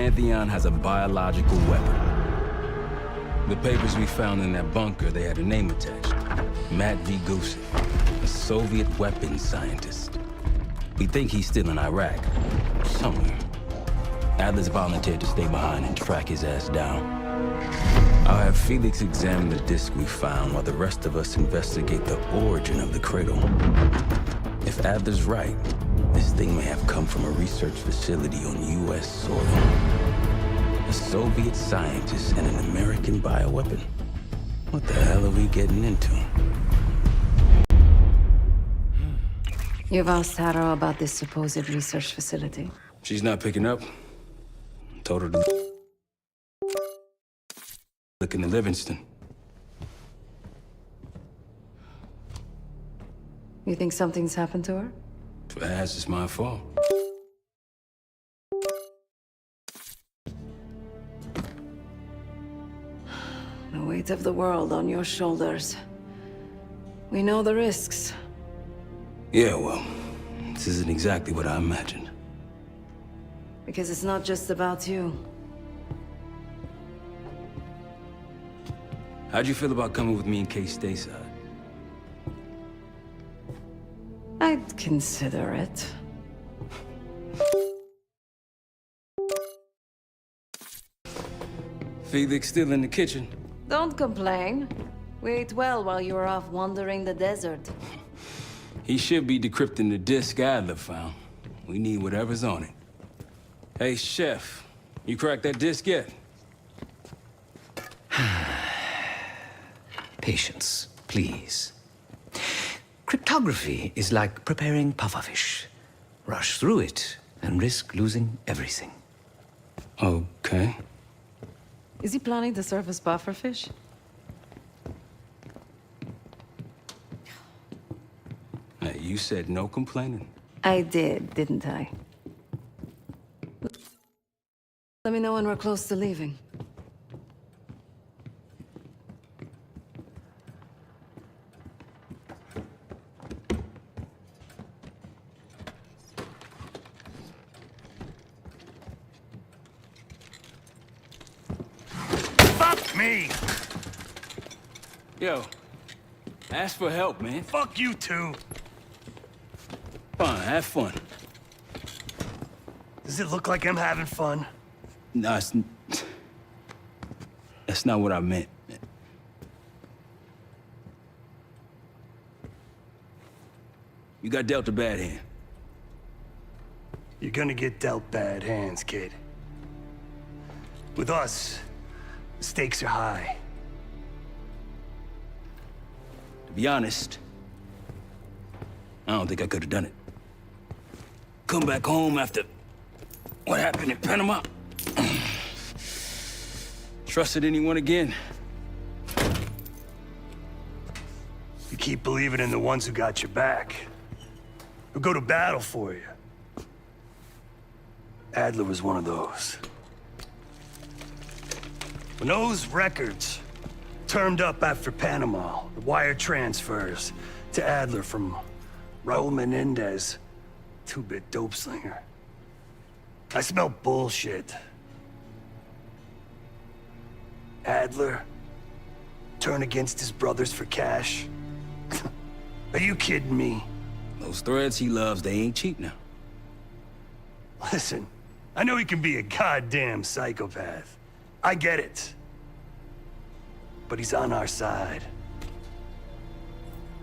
Pantheon has a biological weapon. The papers we found in that bunker, they had a name attached. Matt V. Gusev, a Soviet weapons scientist. We think he's still in Iraq, somewhere. Adler's volunteered to stay behind and track his ass down. I'll have Felix examine the disk we found while the rest of us investigate the origin of the cradle. If Adler's right, this thing may have come from a research facility on U.S. soil. A Soviet scientist and an American bioweapon. What the hell are we getting into? You've asked Harrow about this supposed research facility? She's not picking up. Told her to look into Livingston. You think something's happened to her? If it has, it's my fault. The weight of the world on your shoulders. We know the risks. Yeah, well, this isn't exactly what I imagined. Because it's not just about you. How'd you feel about coming with me in case stateside? I'd consider it. Felix still in the kitchen. Don't complain. We ate well while you were off wandering the desert. He should be decrypting the disk Adler found. We need whatever's on it. Hey, Chef, you cracked that disk yet? Patience, please. Cryptography is like preparing pufferfish. Rush through it and risk losing everything. Okay. Is he planning to serve us pufferfish? Hey, you said no complaining. I did, didn't I? Let me know when we're close to leaving. Fuck me! Yo, ask for help, man. Fuck you too. Fine, have fun. Does it look like I'm having fun? No, that's not what I meant. You got dealt a bad hand. You're gonna get dealt bad hands, kid. With us, the stakes are high. To be honest, I don't think I could have done it. Come back home after what happened in Panama. Trusted anyone again? You keep believing in the ones who got your back, who go to battle for you. Adler was one of those. When those records turned up after Panama, the wire transfers to Adler from Raul Menendez, two-bit dope slinger, I smelled bullshit. Adler turn against his brothers for cash? Are you kidding me? Those threads he loves, they ain't cheap now. Listen, I know he can be a goddamn psychopath. I get it. But he's on our side.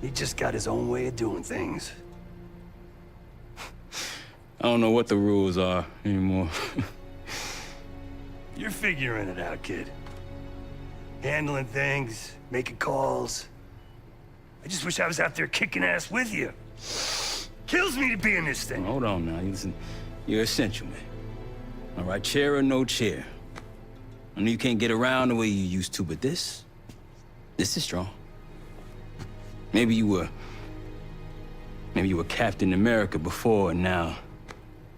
He just got his own way of doing things. I don't know what the rules are anymore. You're figuring it out, kid. Handling things, making calls. I just wish I was out there kicking ass with you. Kills me to be in this thing. Hold on now, listen. You're essential, man. All right, chair or no chair. I know you can't get around the way you used to, but this is strong. Maybe you were Captain America before, and now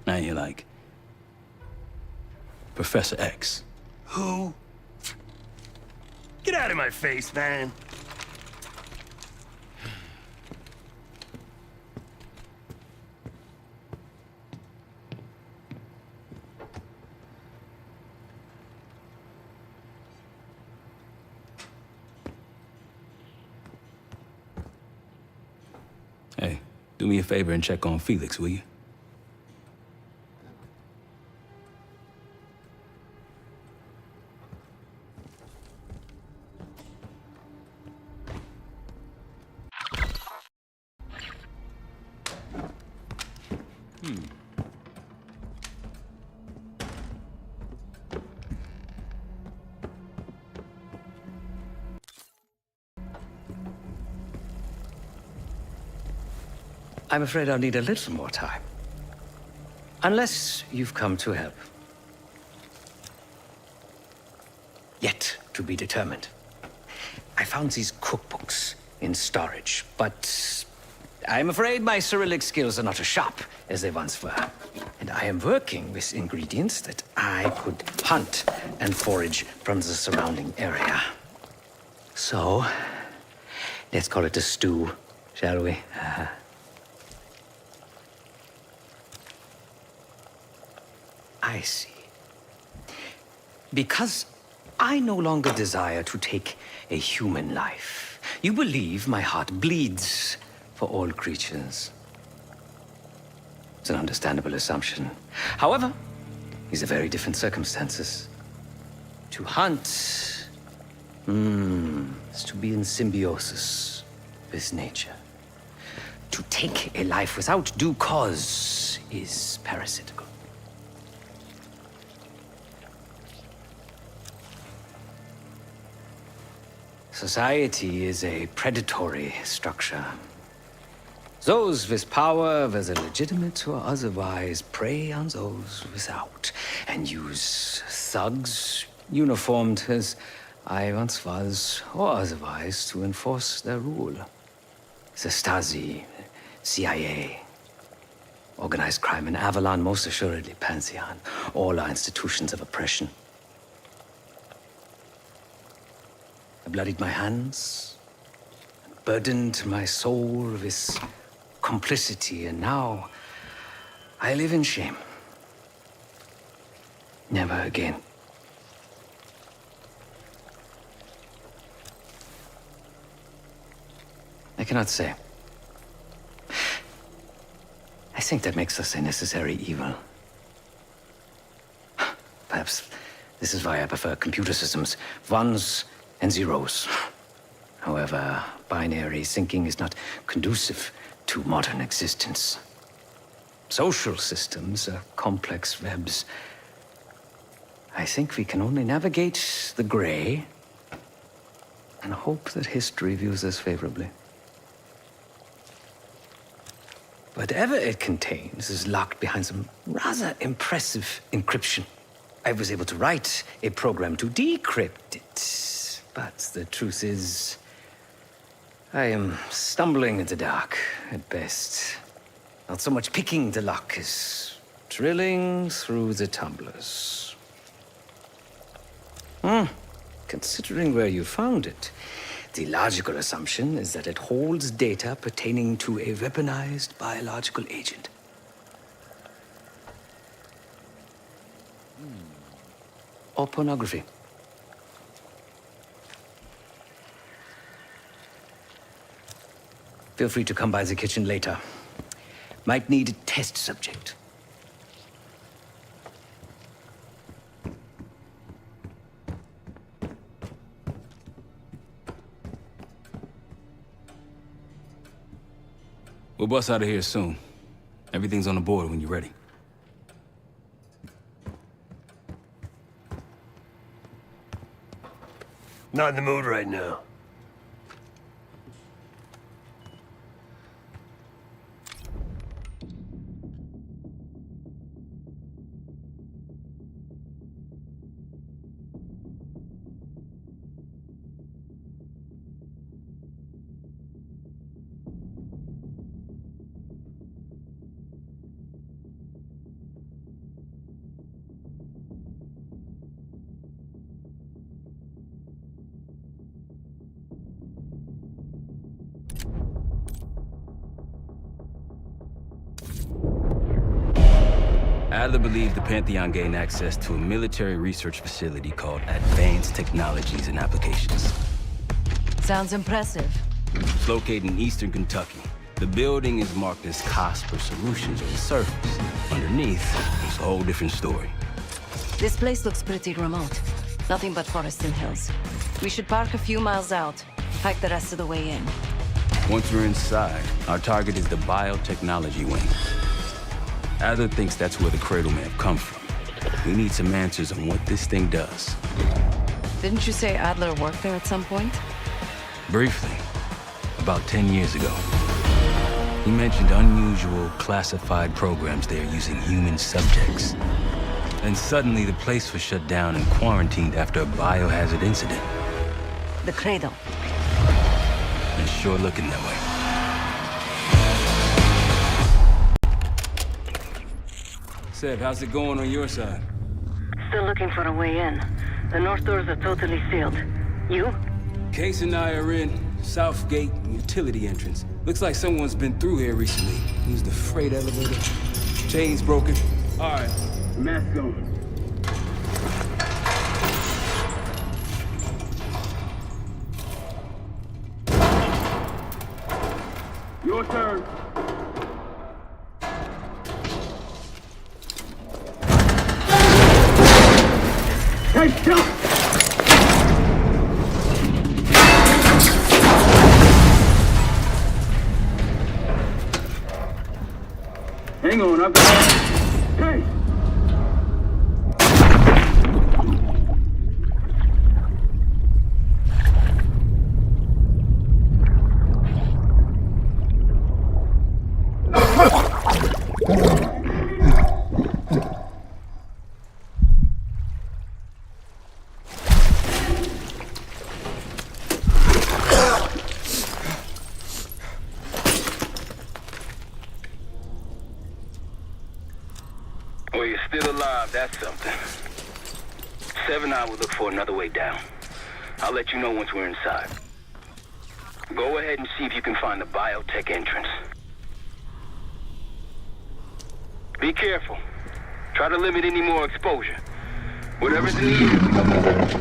you're like Professor X. Who? Get out of my face, man. me a favor and check on Felix, will you? I'm afraid I'll need a little more time. Unless you've come to help. Yet to be determined. I found these cookbooks in storage, but I'm afraid my Cyrillic skills are not as sharp as they once were. And I am working with ingredients that I could hunt and forage from the surrounding area. So, let's call it a stew, shall we? I see. Because I no longer desire to take a human life, you believe my heart bleeds for all creatures. It's an understandable assumption. However, these are very different circumstances. To hunt, is to be in symbiosis with nature. To take a life without due cause is parasitical. Society is a predatory structure. Those with power, whether legitimate or otherwise, prey on those without, and use thugs, uniformed as I once was, or otherwise, to enforce their rule. The Stasi, CIA, organized crime, and Avalon, most assuredly Pantheon, all are institutions of oppression. I bloodied my hands, burdened my soul with complicity, and now I live in shame. Never again. I cannot say. I think that makes us a necessary evil. Perhaps this is why I prefer computer systems. Ones and zeros. However, binary thinking is not conducive to modern existence. Social systems are complex webs. I think we can only navigate the gray and hope that history views us favorably. Whatever it contains is locked behind some rather impressive encryption. I was able to write a program to decrypt it. But the truth is, I am stumbling in the dark at best. Not so much picking the lock as drilling through the tumblers. Considering where you found it, the logical assumption is that it holds data pertaining to a weaponized biological agent. Or pornography. Feel free to come by the kitchen later. Might need a test subject. We'll bust out of here soon. Everything's on the board when you're ready. Not in the mood right now. Adler believed the Pantheon gained access to a military research facility called Advanced Technologies and Applications. Sounds impressive. It's located in eastern Kentucky, The building is marked as Cosper Solutions on the surface. Underneath, it's a whole different story. This place looks pretty remote. Nothing but forests and hills. We should park a few miles out, hike the rest of the way in. Once we're inside, our target is the biotechnology wing. Adler thinks that's where the cradle may have come from. We need some answers on what this thing does. Didn't you say Adler worked there at some point? Briefly, about 10 years ago. He mentioned unusual, classified programs there using human subjects. And suddenly the place was shut down and quarantined after a biohazard incident. The cradle. It's sure looking that way. Seb, how's it going on your side? Still looking for a way in. The north doors are totally sealed. You? Case and I are in Southgate utility entrance. Looks like someone's been through here recently. Used the freight elevator. Chain's broken. All right, mask on. Your turn. Hey, jump! Hang on, I've got... Hey! Well, you're still alive, that's something. 7-9 will look for another way down. I'll let you know once we're inside. Go ahead and see if you can find the biotech entrance. Be careful. Try to limit any more exposure. Whatever's in the air.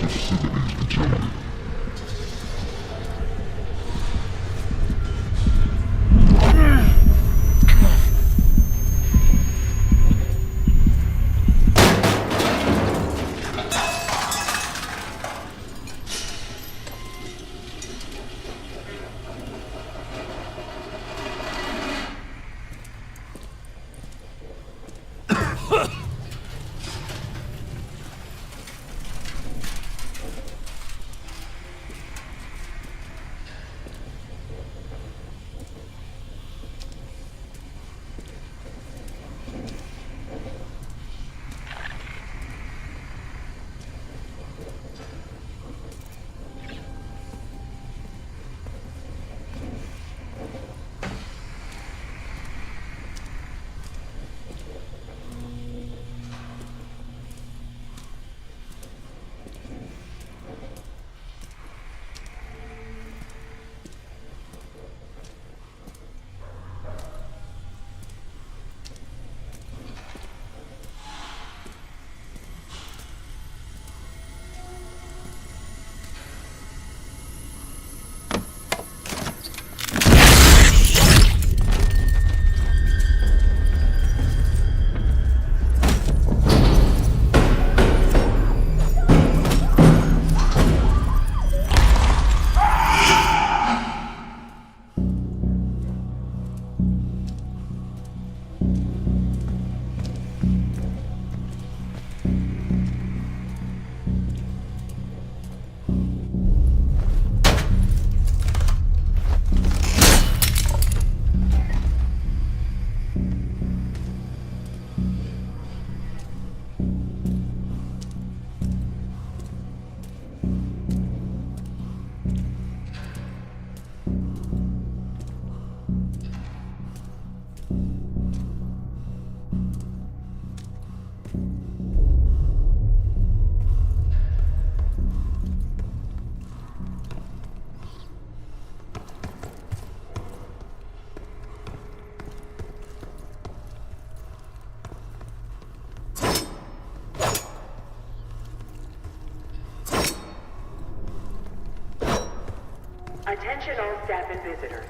Attention all staff and visitors.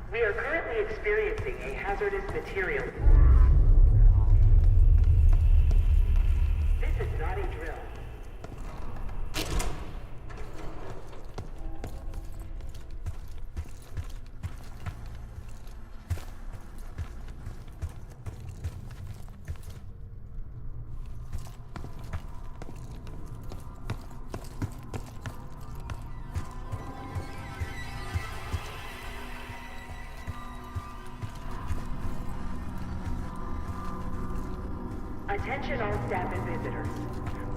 We are currently experiencing a hazardous material. This is not a drill. Attention all staff and visitors.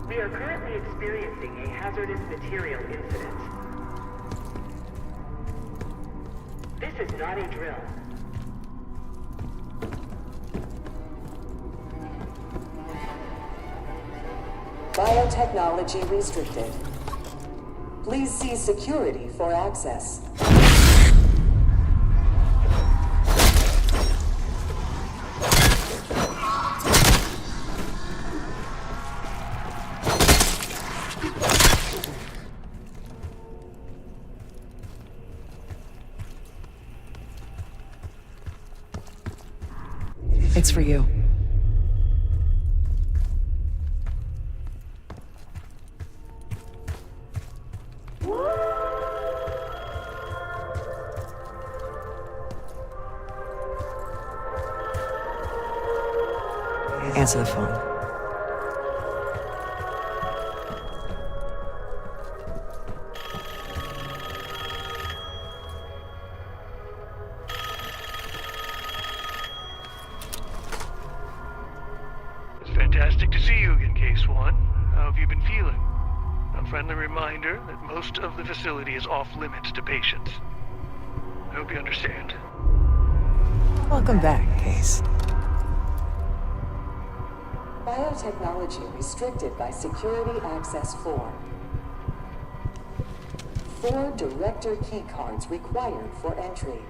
We are currently experiencing a hazardous material incident. This is not a drill. Biotechnology restricted. Please see security for access. It's for you. Answer the phone. It's fantastic to see you again, Case One. How have you been feeling? A friendly reminder that most of the facility is off limits to patients. I hope you understand. Welcome back, Case. Biotechnology restricted by Security Access 4. 4 director key cards required for entry.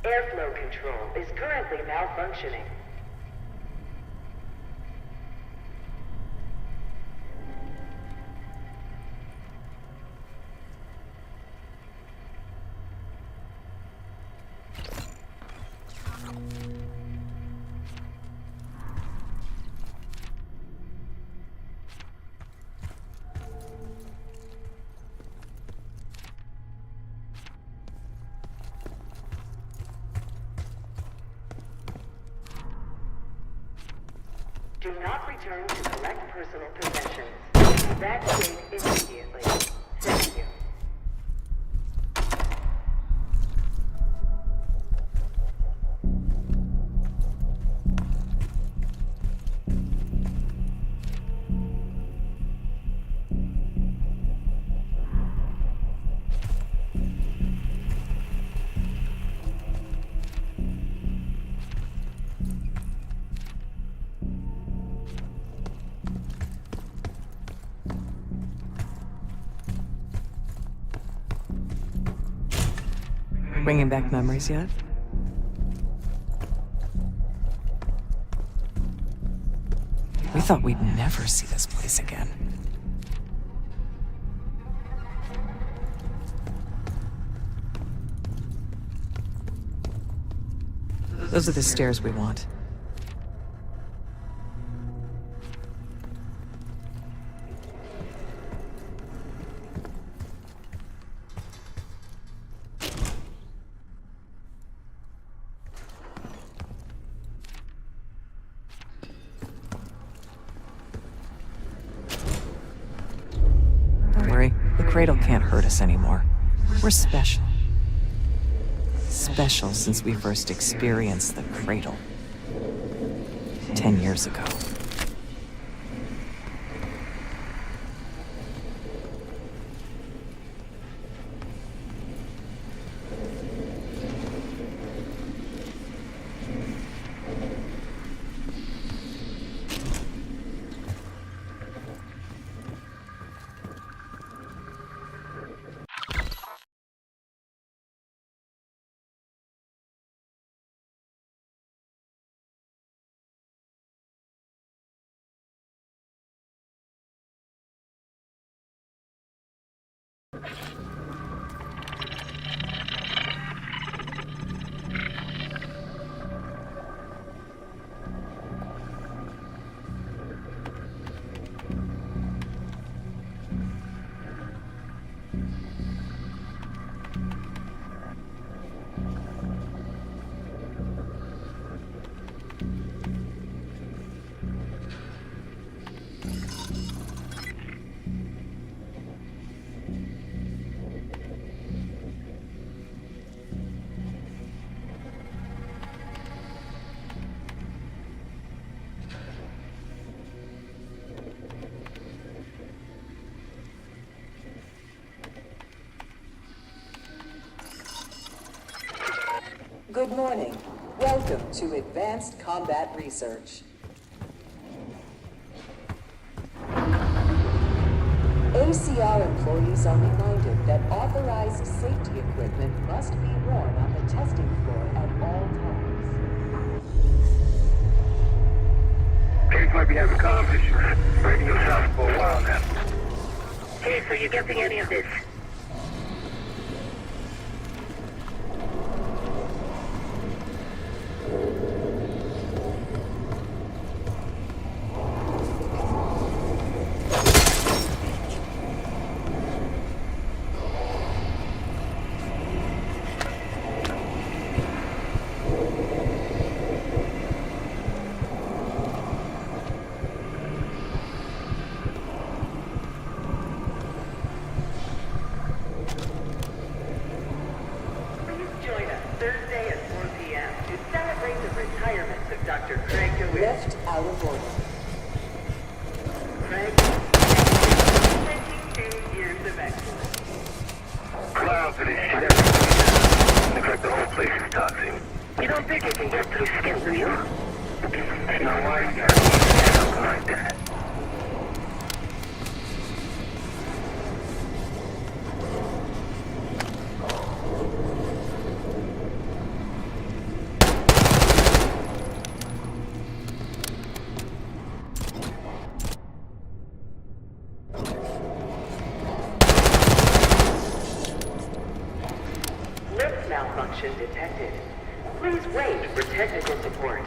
Airflow control is currently malfunctioning. Do not return to collect personal possessions. Evacuate immediately. Thank you. Bringing back memories yet? We thought we'd never see this place again. Those are the stairs we want. Don't worry, the cradle can't hurt us anymore. We're special. Special since we first experienced the cradle 10 years ago. Good morning. Welcome to Advanced Combat Research. ACR employees are reminded that authorized safety equipment must be worn on the testing floor at all times. Case might be having comm issues. Radio south for a while now. Hey, so you getting any of this? Left out of order. Craig, 22 years of excellence. Cloud for this shit. Looks like the whole place is toxic. You don't think it can get through skin, do you? Now why you gotta do something like that? Lift malfunction detected. Please wait for technical support.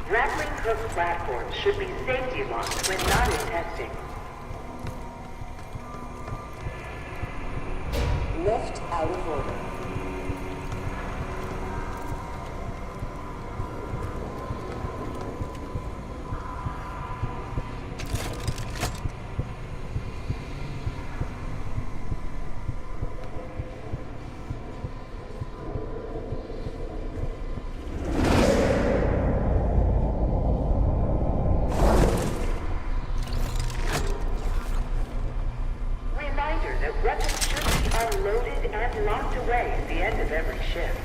Grappling hook platforms should be safety locked when not in testing. Left out of order. Reminder that weapons should be unloaded and locked away at the end of every shift.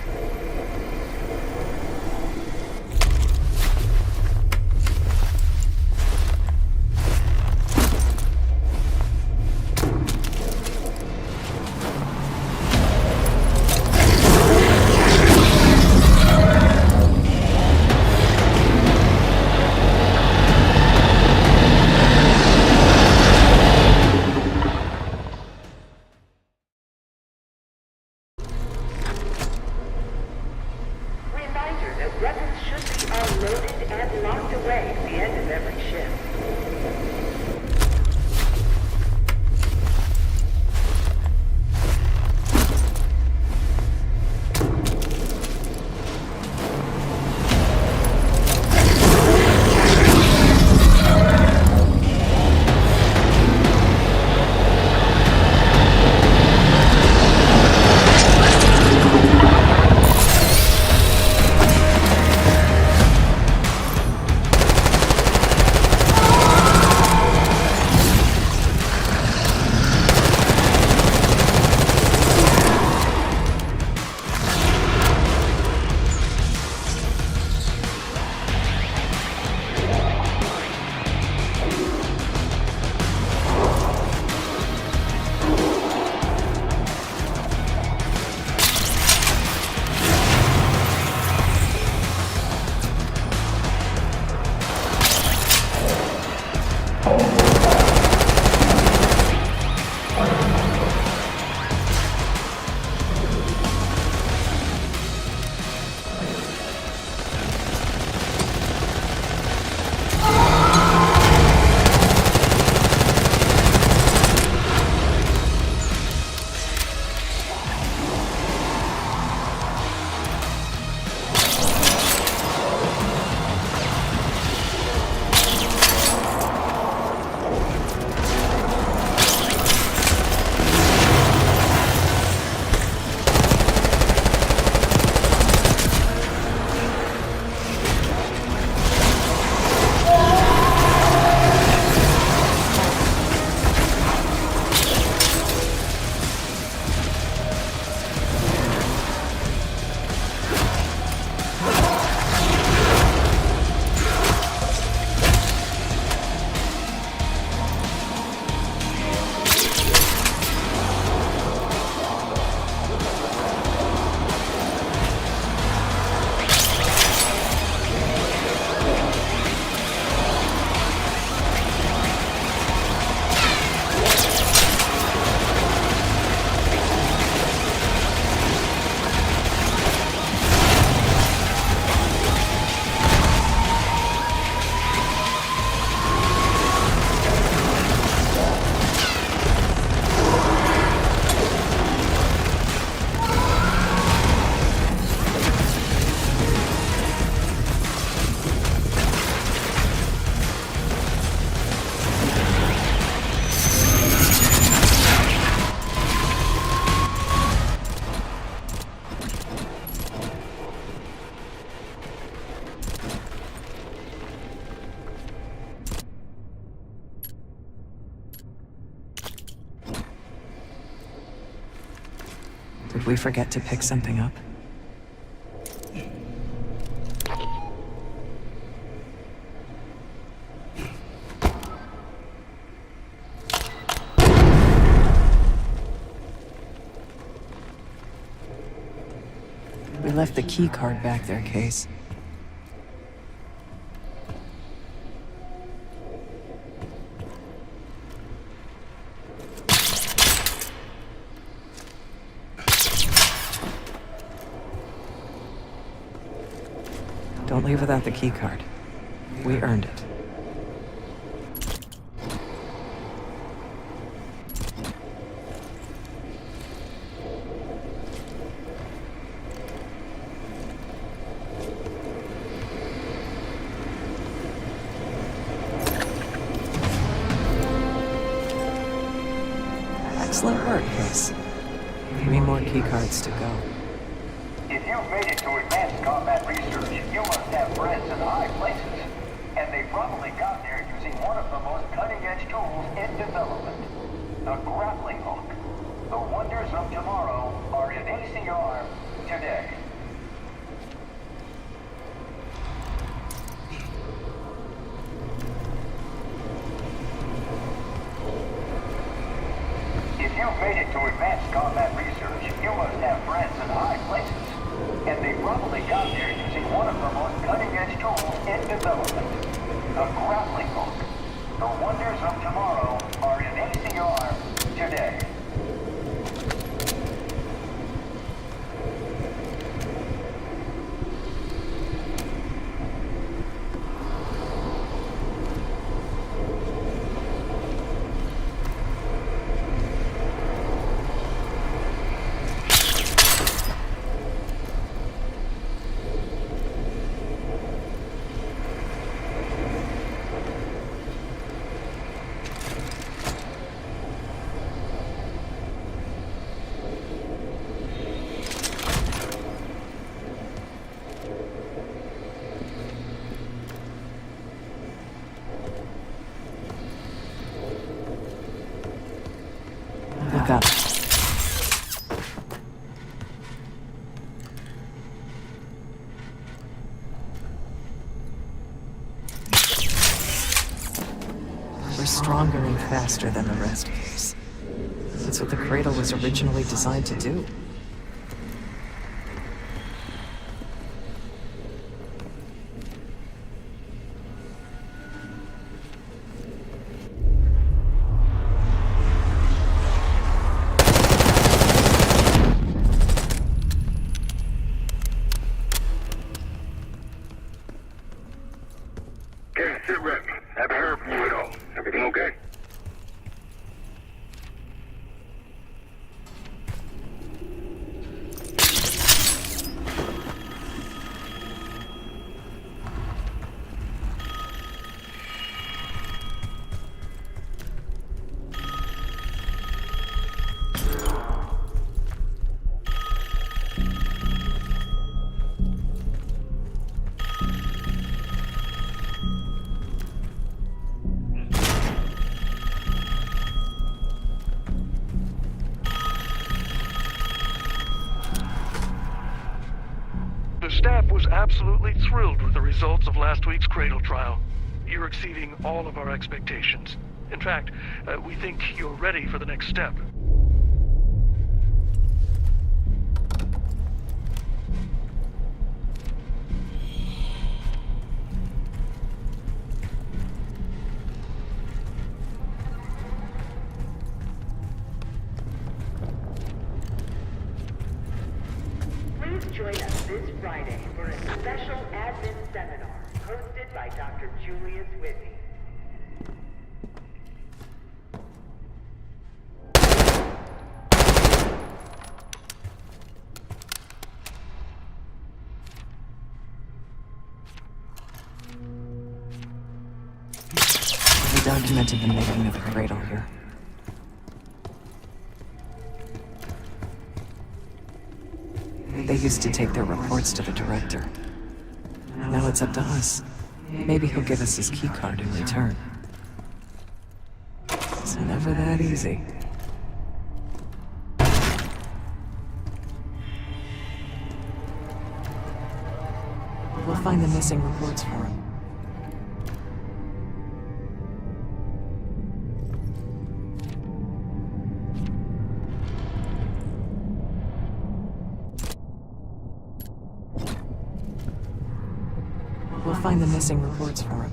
Reminder that weapons should be unloaded and locked away at the end of every shift. Did we forget to pick something up? We left the key card back there, Case. Don't leave without the key card. We earned it. Excellent work, Case. 3 more key cards to go. If you've made it to advanced combat research, you must have friends in high places. And they probably got there using one of the most cutting-edge tools in development. The grappling hook. The wonders of tomorrow are in ACR today. If you've made it to advanced combat research, you must have friends in high places. And they probably got there using one of the most cutting-edge tools in development. The grappling hook. The wonders of tomorrow are in ACR today. Look up. We're stronger and faster than the rest, Case. That's what the cradle was originally designed to do. Sit rep. Haven't heard from you at all. Everything okay? The staff was absolutely thrilled with the results of last week's Cradle trial. You're exceeding all of our expectations. In fact, we think you're ready for the next step. Please join us this Friday for a special admin seminar hosted by Dr. Julius Whitney. We documented the making of the cradle here. They used to take their reports to the director. Now it's up to us. Maybe he'll give us his key card in return. It's never that easy. We'll find the missing reports for him. We'll find the missing reports for him.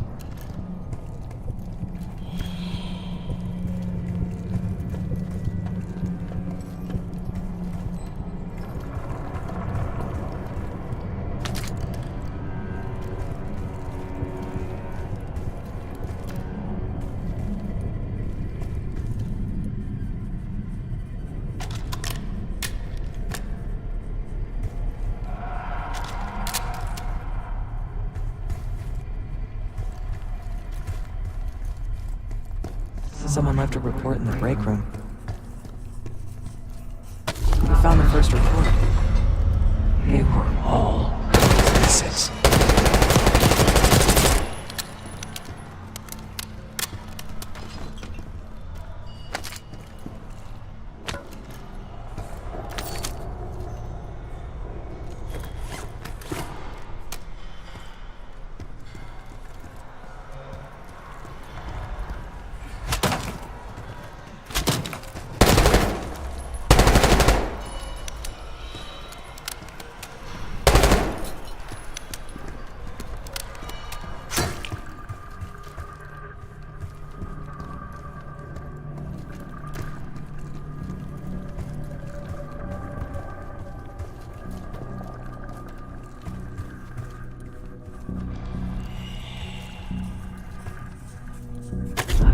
Someone left a report in the break room. We found the first report. They were all misses.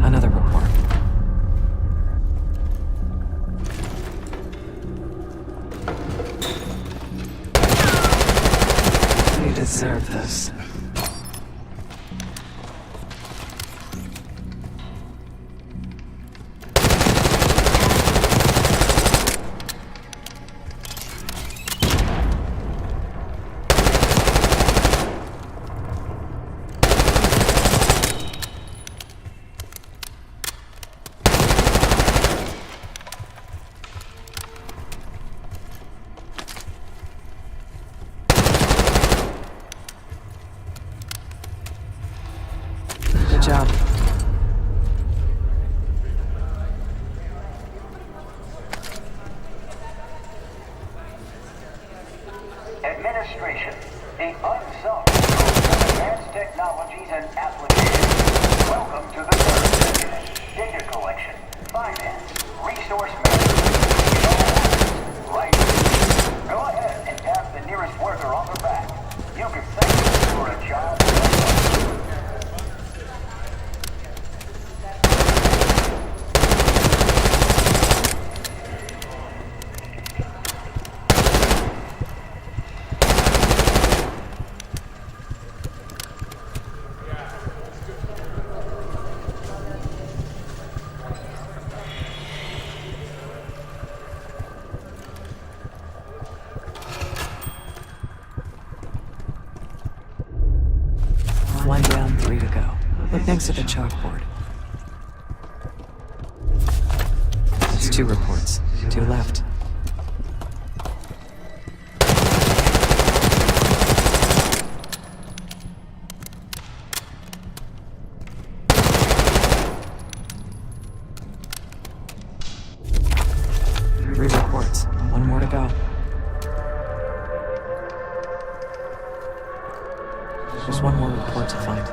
Another report. You deserve this. Good job. Administration, the unsung advanced technologies and applications. Welcome to the third division. Data collection, finance, resource management. Right. Go ahead and tap the nearest worker on the back. You can thank them for a job. One down, 3 to go. Look next to the chalkboard. It's 2 reports. 2 left. Three reports. 1 more to go. There's 1 more report to find.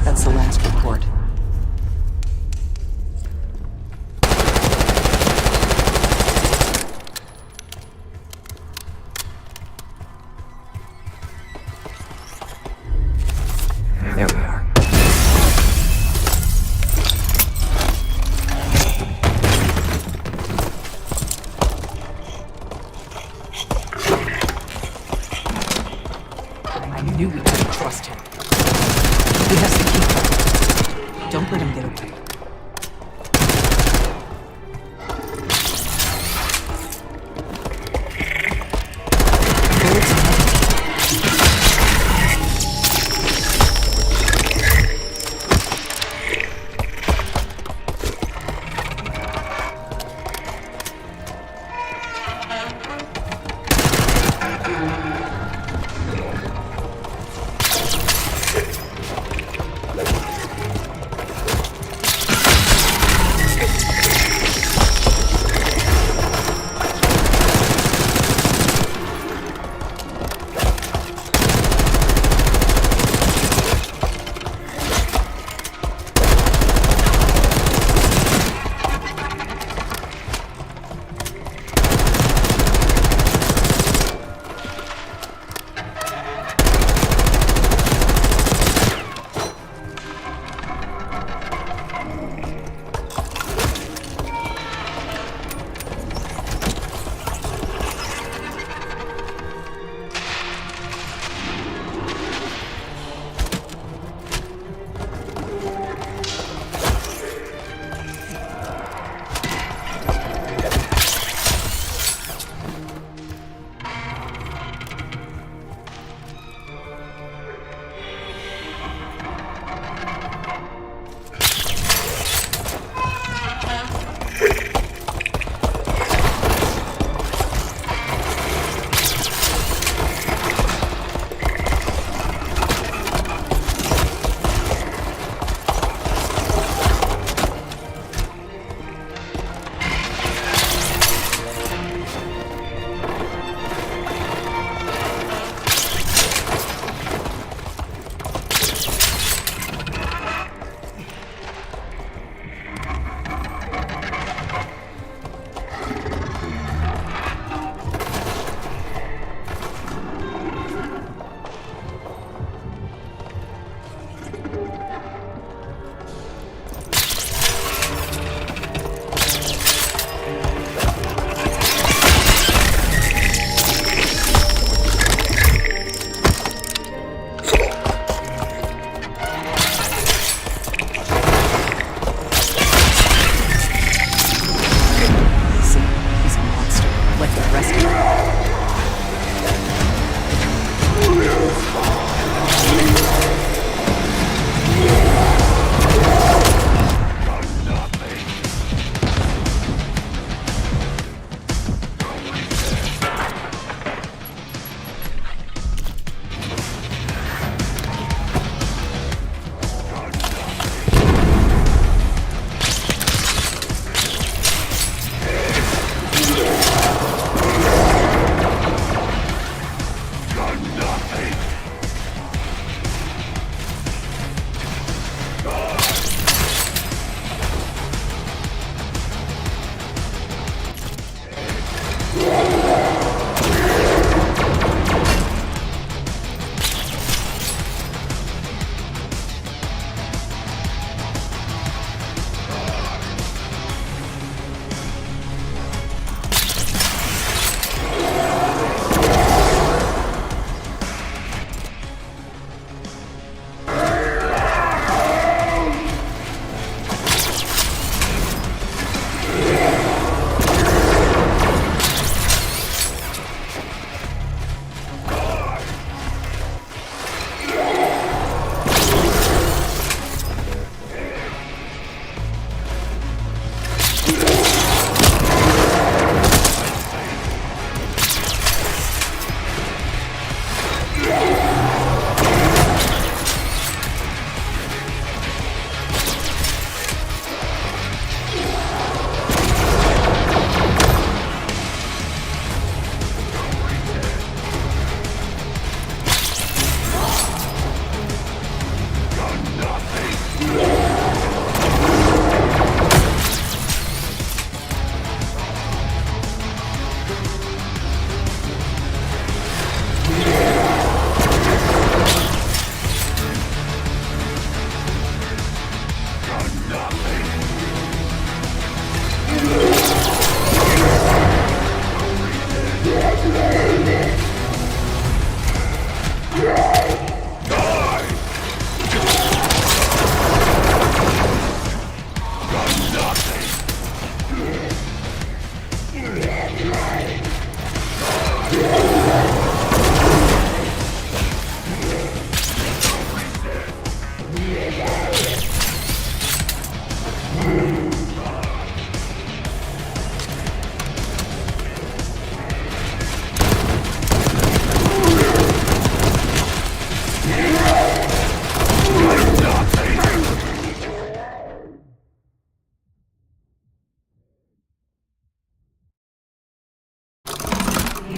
That's the last report.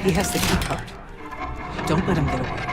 He has the key card. Don't let him get away.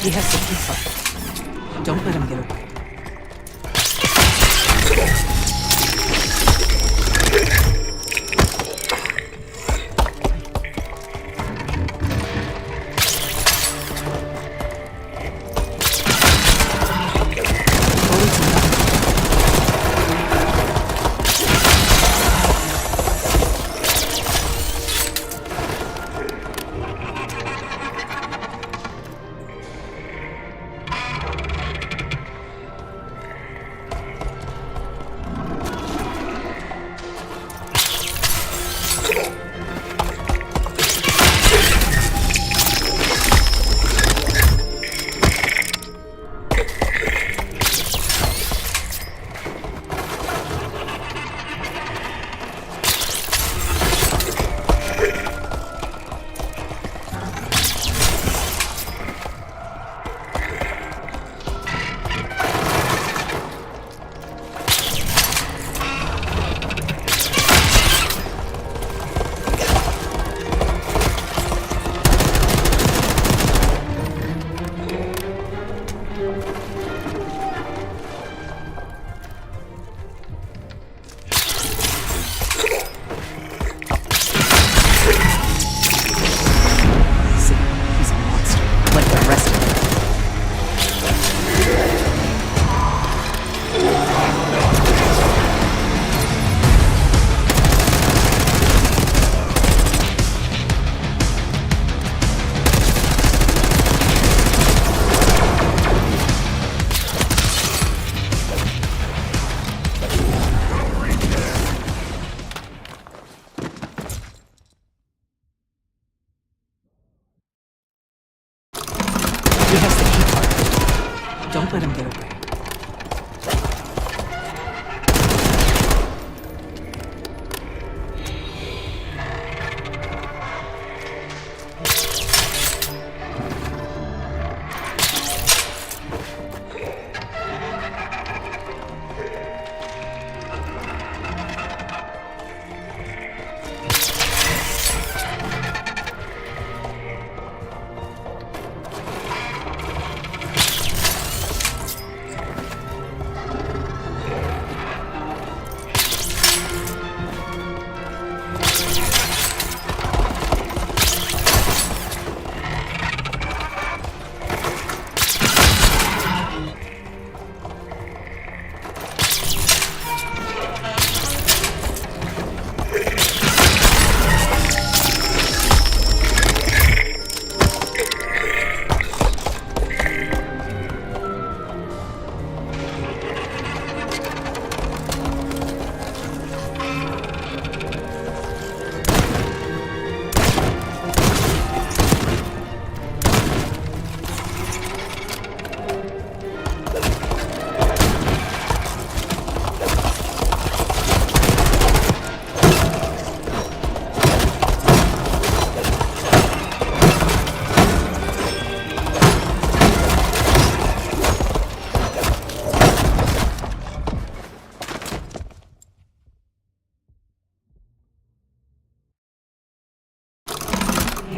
He has the key card. Don't let him get away. Don't let him get away.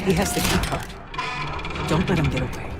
He has the key card. Don't let him get away.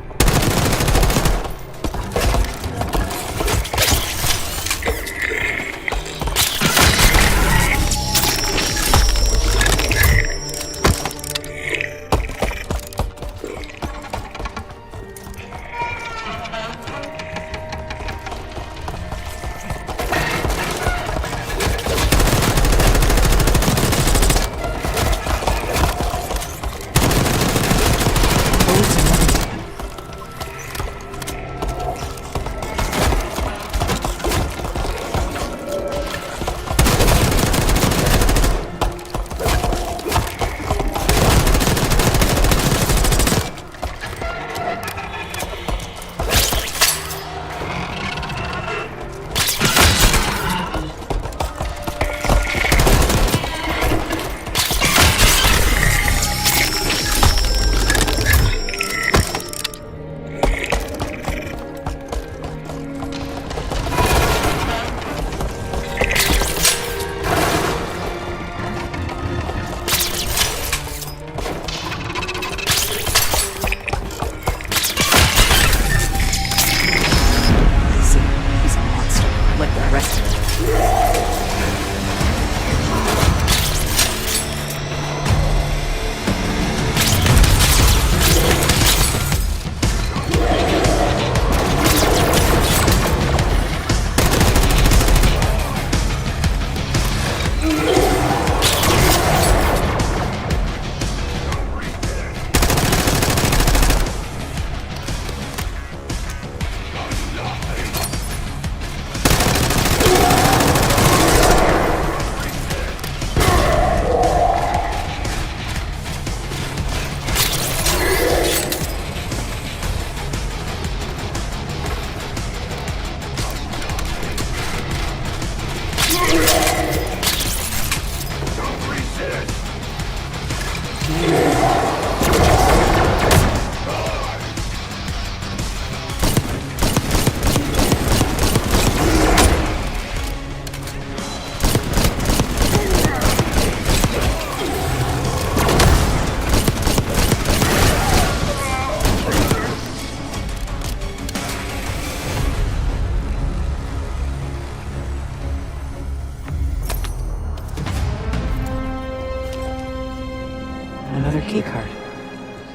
Another keycard.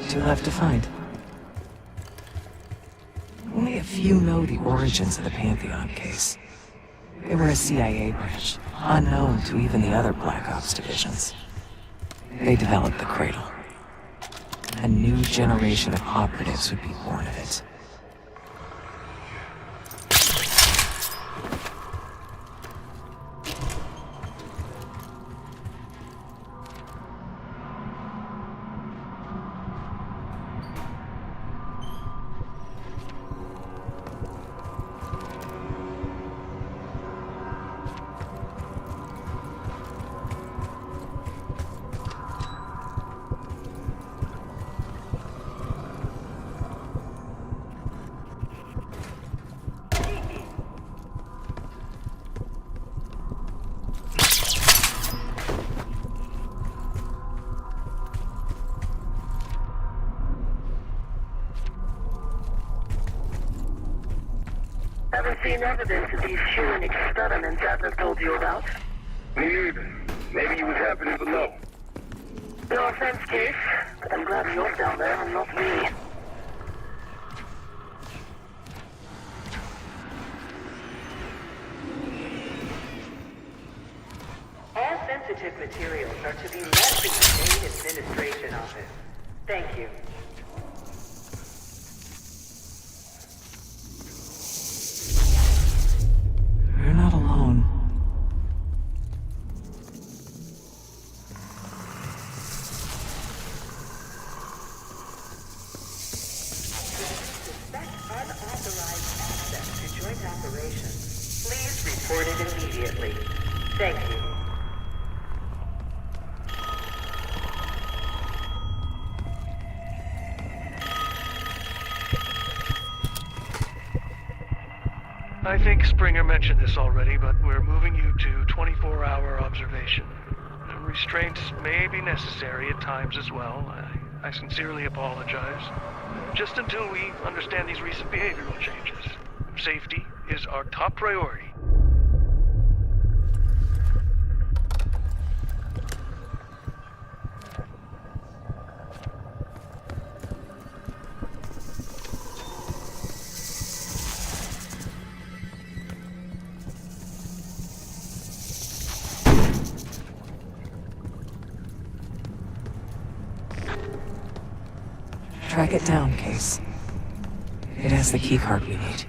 2 left to find. Only a few know the origins of the Pantheon case. They were a CIA branch, unknown to even the other Black Ops divisions. They developed the Cradle. A new generation of operatives would be born of it. Haven't seen evidence of these human experiments Adler told you about. Me neither. Maybe he was happening below. No offense, Case, but I'm glad you're down there and not me. All sensitive materials are to be left in the main administration office. Thank you. You're not alone. Suspect unauthorized access to joint operations. Please report it immediately. Thank you. I think Springer mentioned this already, but we're moving you to 24-hour observation. Restraints may be necessary at times as well. I sincerely apologize. Just until we understand these recent behavioral changes. Safety is our top priority. Track it down, Case. It has the keycard we need.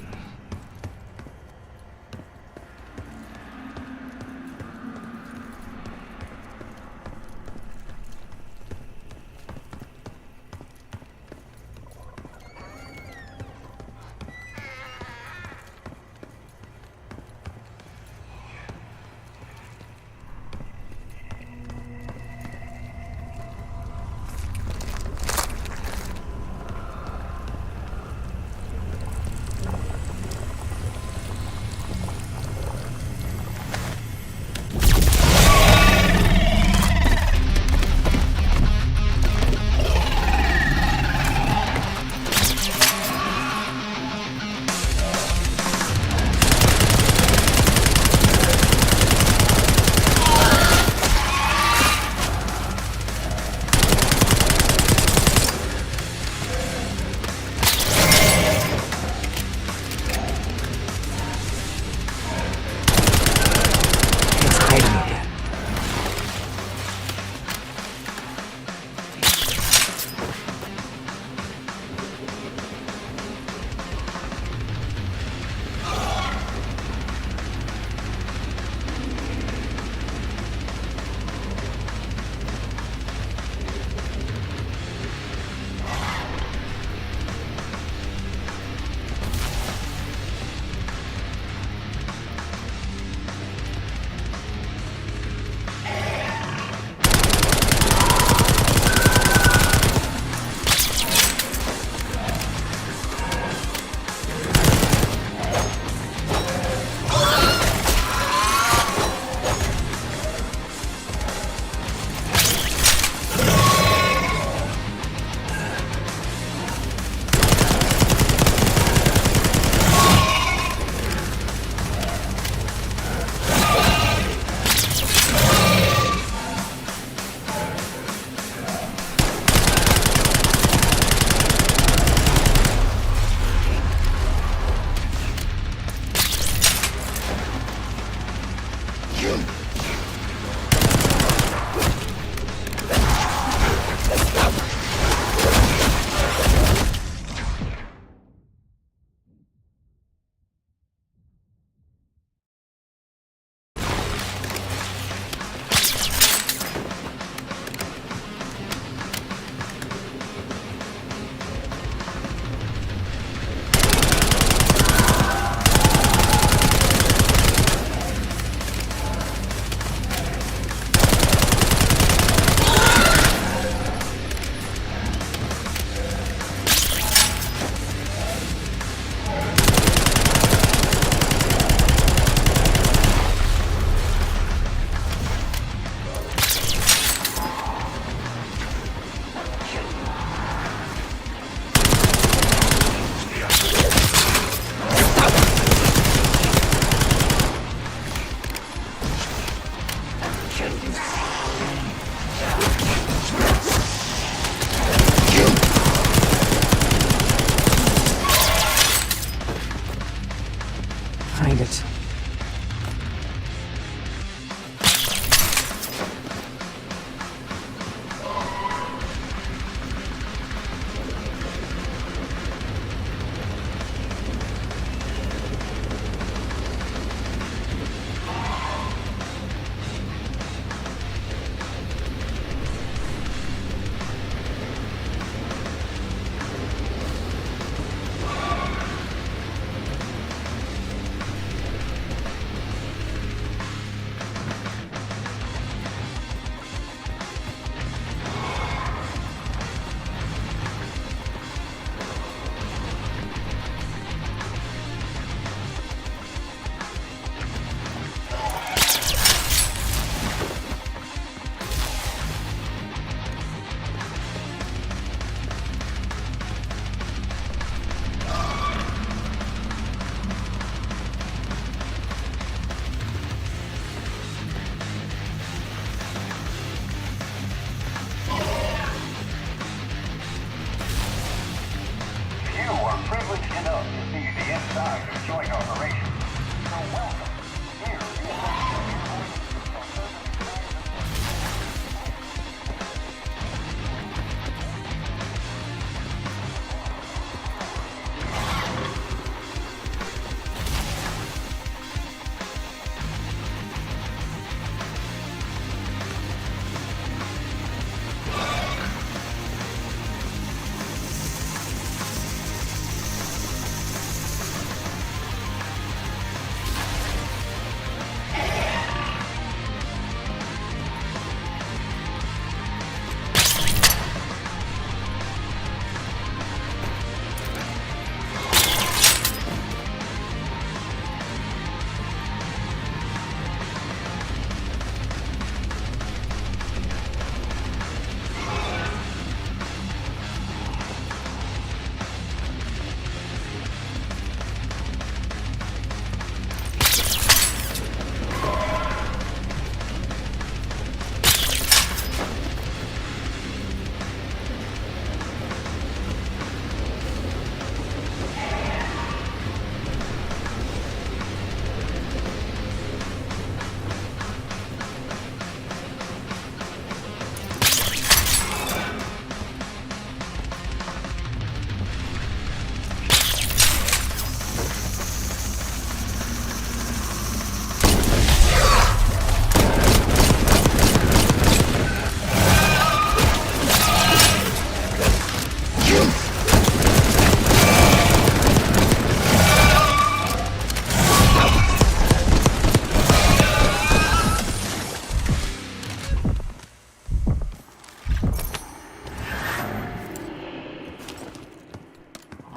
behind it. enough to see the inside of joint operations. So welcome. Here is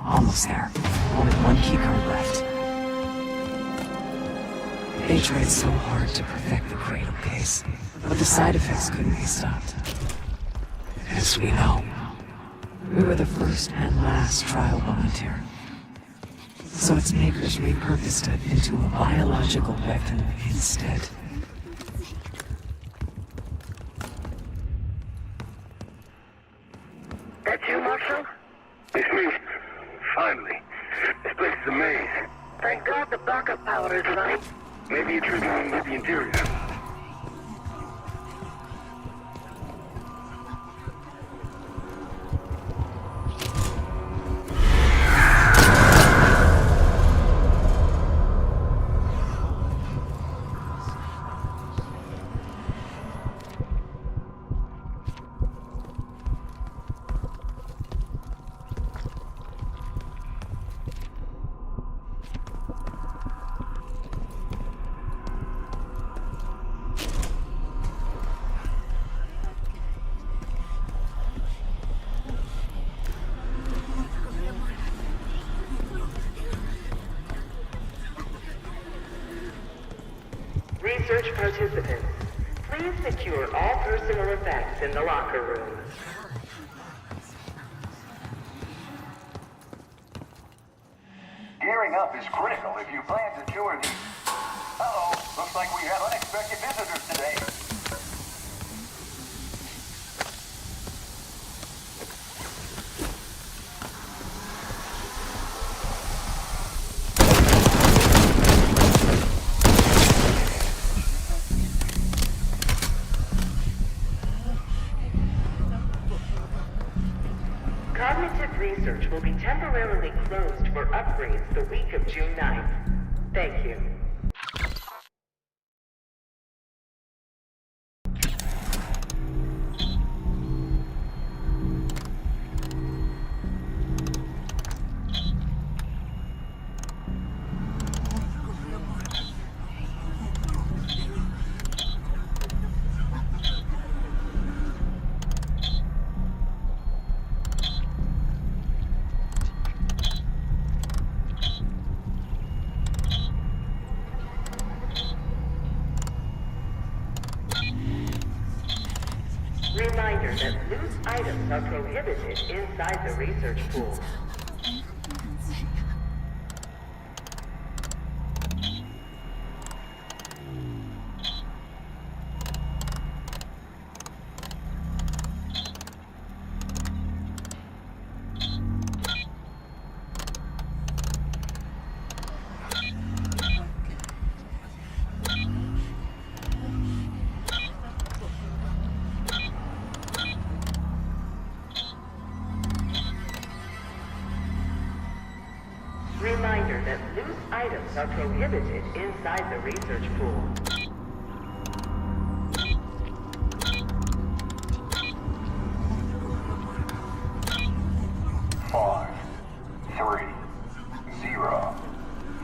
Almost there. Only one keycard left. They tried so hard to perfect the cradle case, but the side effects couldn't be stopped. As we know, we were the first and last trial volunteer. So its makers repurposed it into a biological weapon instead. That's you, Marshal? It's me. Finally. This place is a maze. Thank God the backup power is running. Maybe it's triggering with the interior. Research participants, please secure all personal effects in the locker room. Gearing up is critical if you plan to tour the... Uh-oh, looks like we have unexpected visitors today. research will be temporarily closed for upgrades the week of June 9th. Thank you. Reminder that loose items are prohibited inside the research pool. Reminder that loose items are prohibited inside the research pool. Five, 3, 0,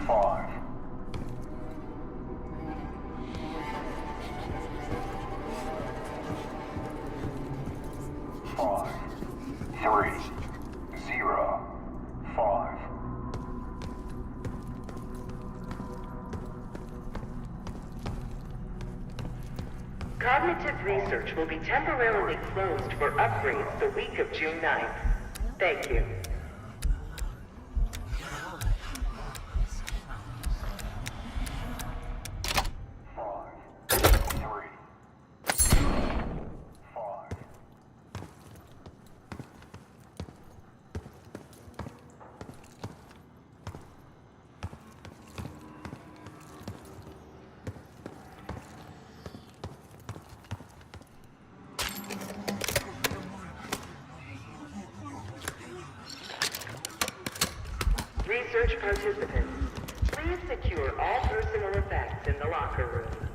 5. Five, 3, 0, 5. Cognitive research will be temporarily closed for upgrades the week of June 9th. Thank you. Research participants, please secure all personal effects in the locker room.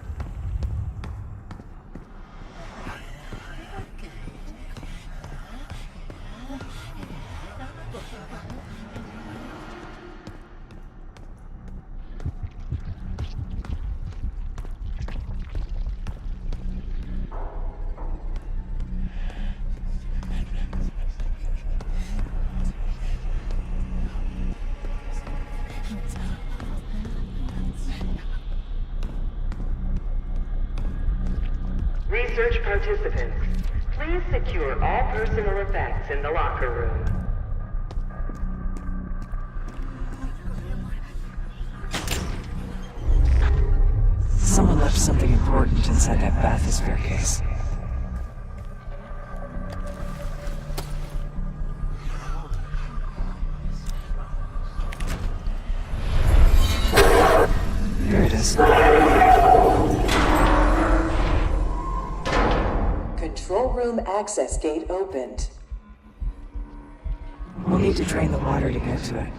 Research participants, please secure all personal effects in the locker room. Someone left something important inside that bathysphere case. Here it is. Control room access gate opened. We'll need to drain the water to get to it.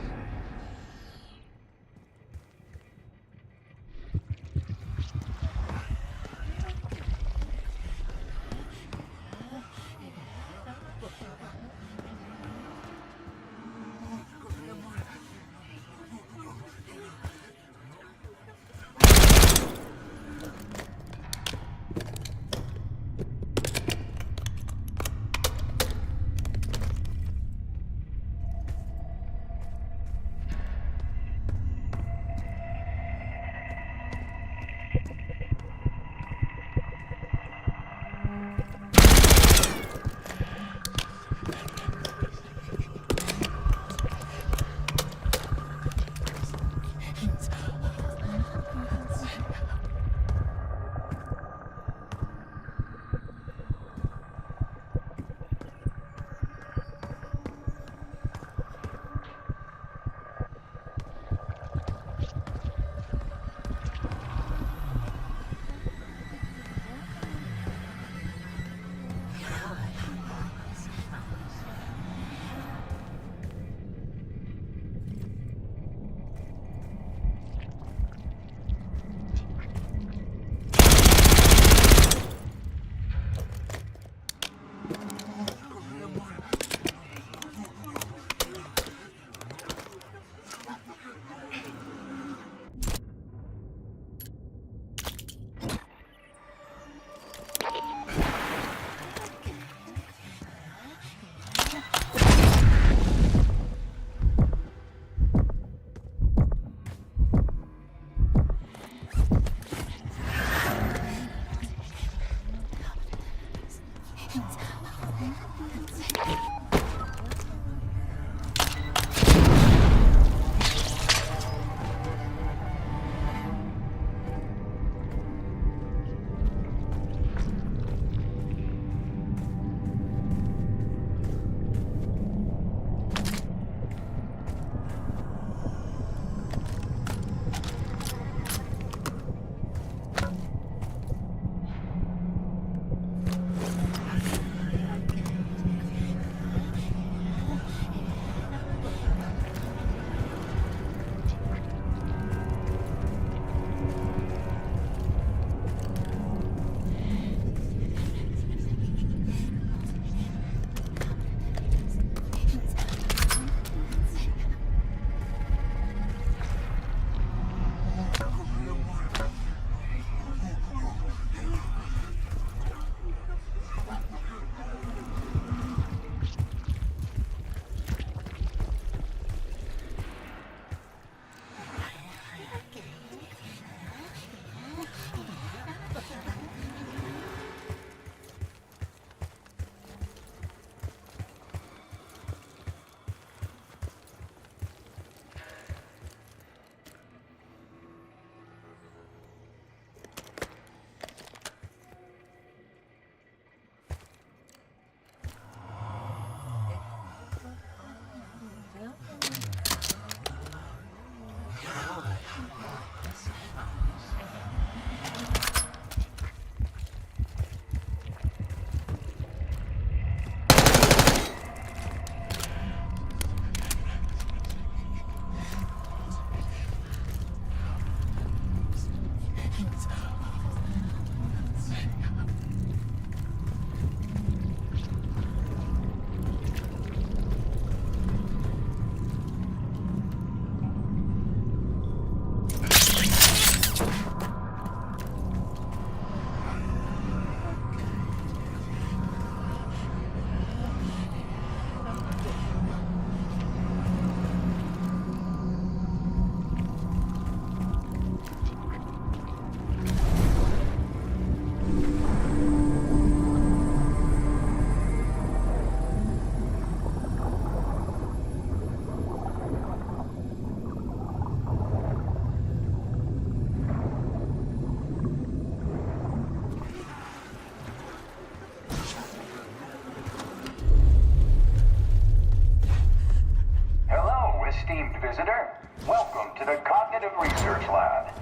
research lab.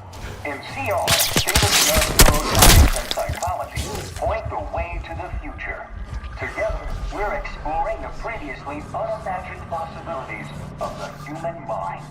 MCR, state-of-the-art neuroscience and psychology, point the way to the future. Together, we're exploring the previously unimagined possibilities of the human mind.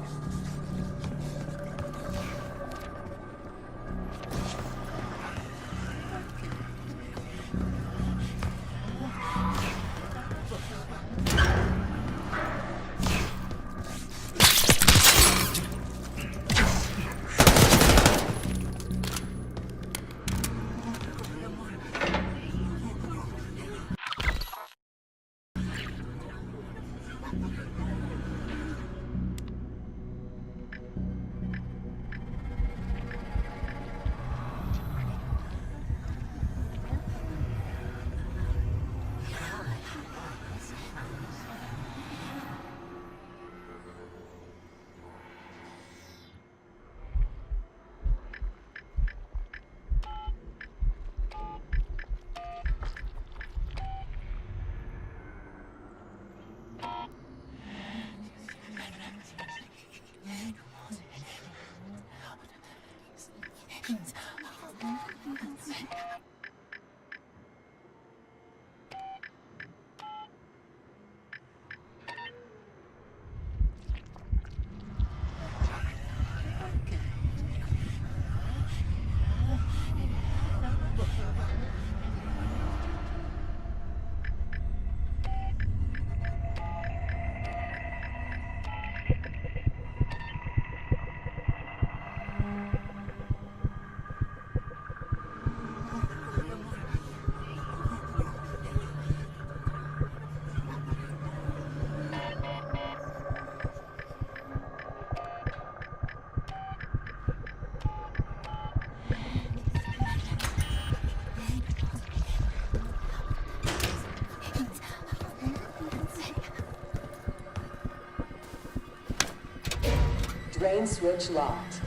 Drain switch locked.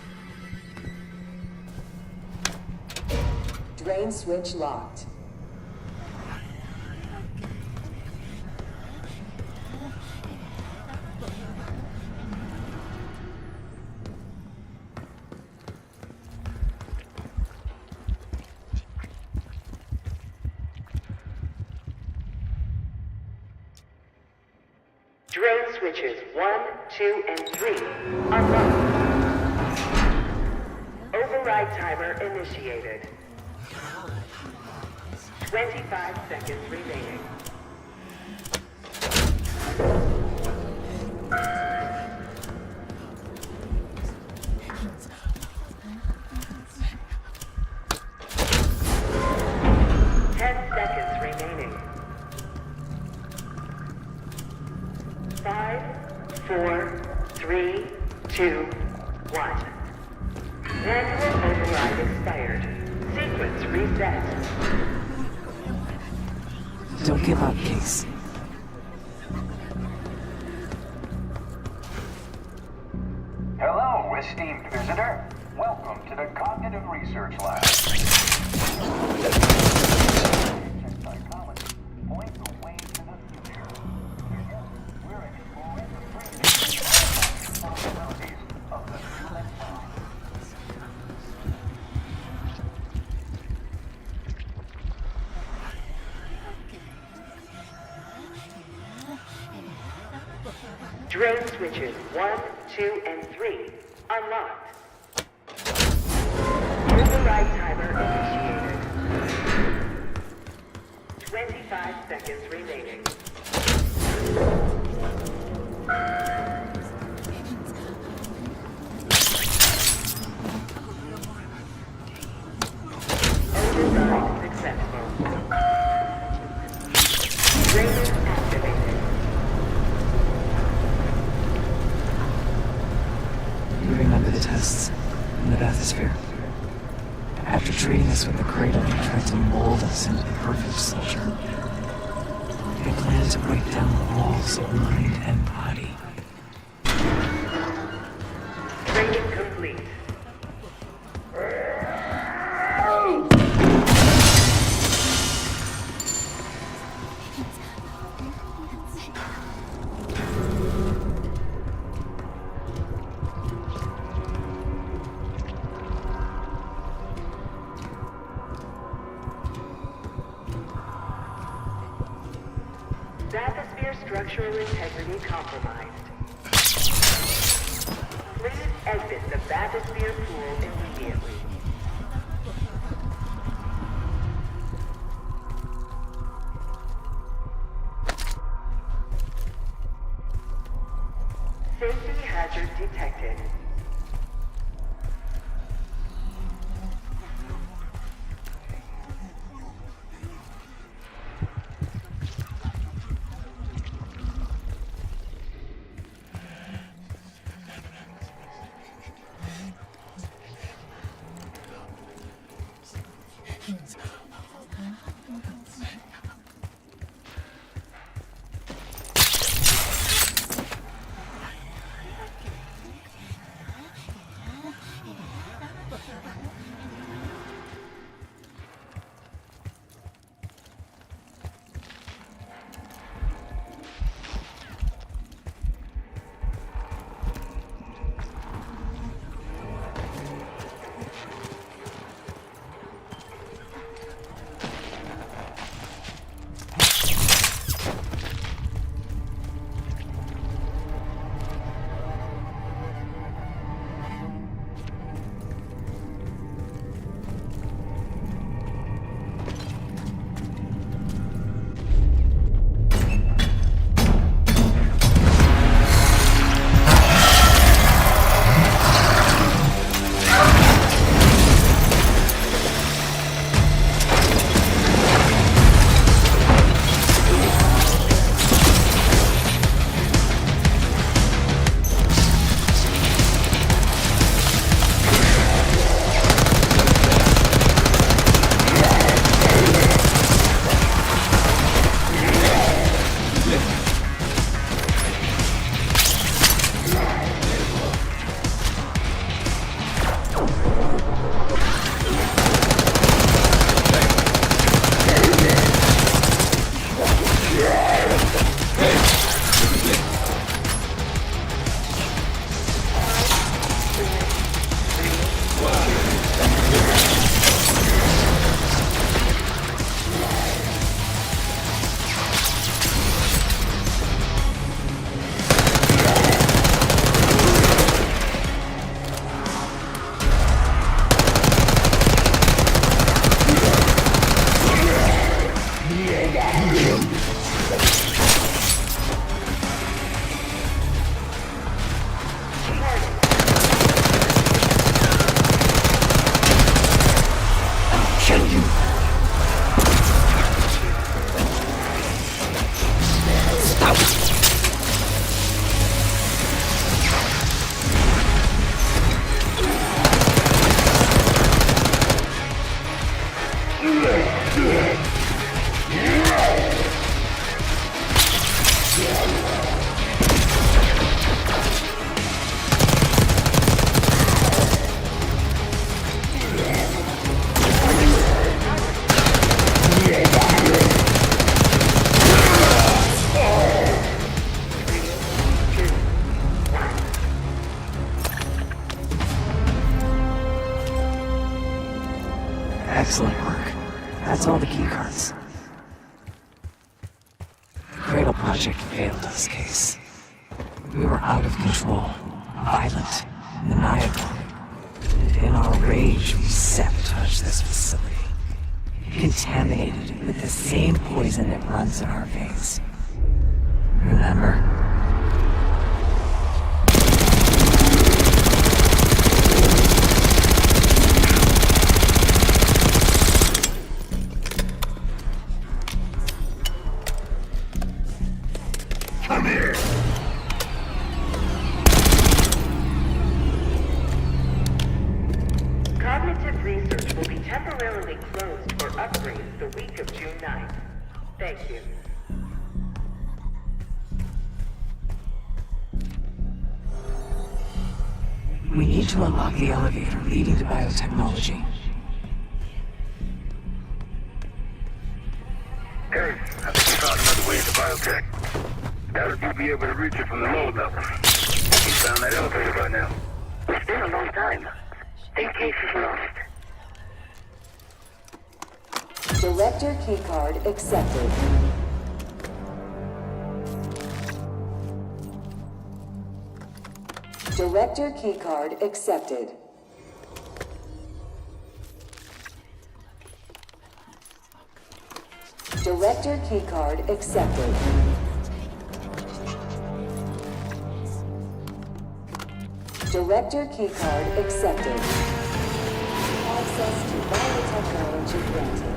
Drain switch locked. Drain switches 1, 2, and 3 unlocked. Override timer initiated. 25 seconds remaining. Don't give up, Case. Hello, esteemed visitor. Welcome to the Cognitive Research Lab. Psychology point the way to the future. Together, we're exploring the possibilities of the human mind. Drain switches 1, 2, and 3 unlocked. Override timer initiated. 25 seconds remaining. Override successful. Drainer activated. You remember the tests in the bathysphere? After treating us with the cradle, they tried to mold us into the perfect soldier. They planned to break down the walls of mind and body. Training complete. Bathysphere structural integrity compromised. Please exit the bathysphere pool immediately. Safety hazard detected. Excellent work. That's all the keycards. Cradle Project failed in this case. We were out of control, violent, maniacal. And in our rage, we sabotaged this facility. Contaminated it with the same poison that runs in our veins. Remember? Cognitive research will be temporarily closed for upgrades the week of June 9th. Thank you. We need to unlock the elevator leading to biotechnology. Hey, I think we found another way into biotech. Doubt you'll be able to reach it from the low level. We found that elevator by now. It's been a long time. In case it's lost. Director keycard accepted. Director keycard accepted. Director keycard accepted. Director keycard accepted. Access to biotechnology granted.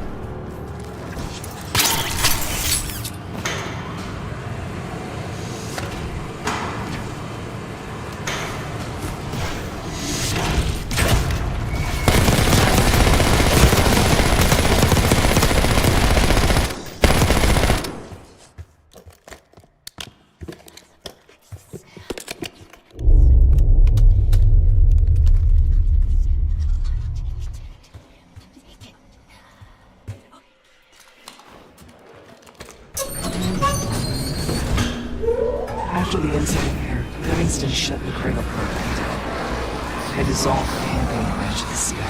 After the incident here, Livingston shut the Cradle program down. They dissolved the Pantheon branch of the CIA.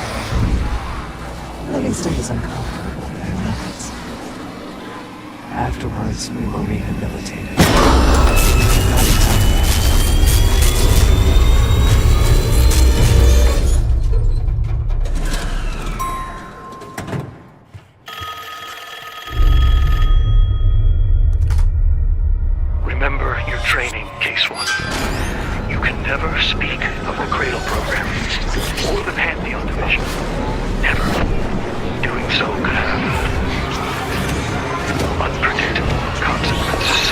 Livingston was uncomfortable with their methods. Afterwards, we were rehabilitated. Not entirely. Remember your training, Case 1. You can never speak of the Cradle program or the Pantheon division. Never. Doing so could have unpredictable consequences.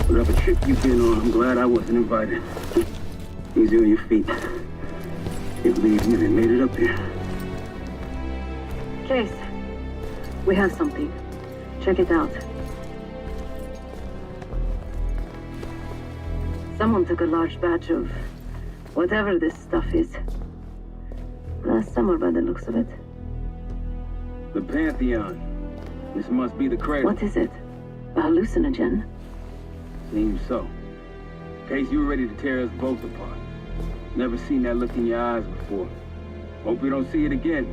Whatever trip you've been on, I'm glad I wasn't invited. Easy on your feet. Can't believe you even made it up here. Case, we have something. Check it out. Someone took a large batch of whatever this stuff is. Last summer by the looks of it. The Pantheon. This must be the cradle. What is it? A hallucinogen? Seems so. Case, you were ready to tear us both apart. Never seen that look in your eyes before. Hope we don't see it again.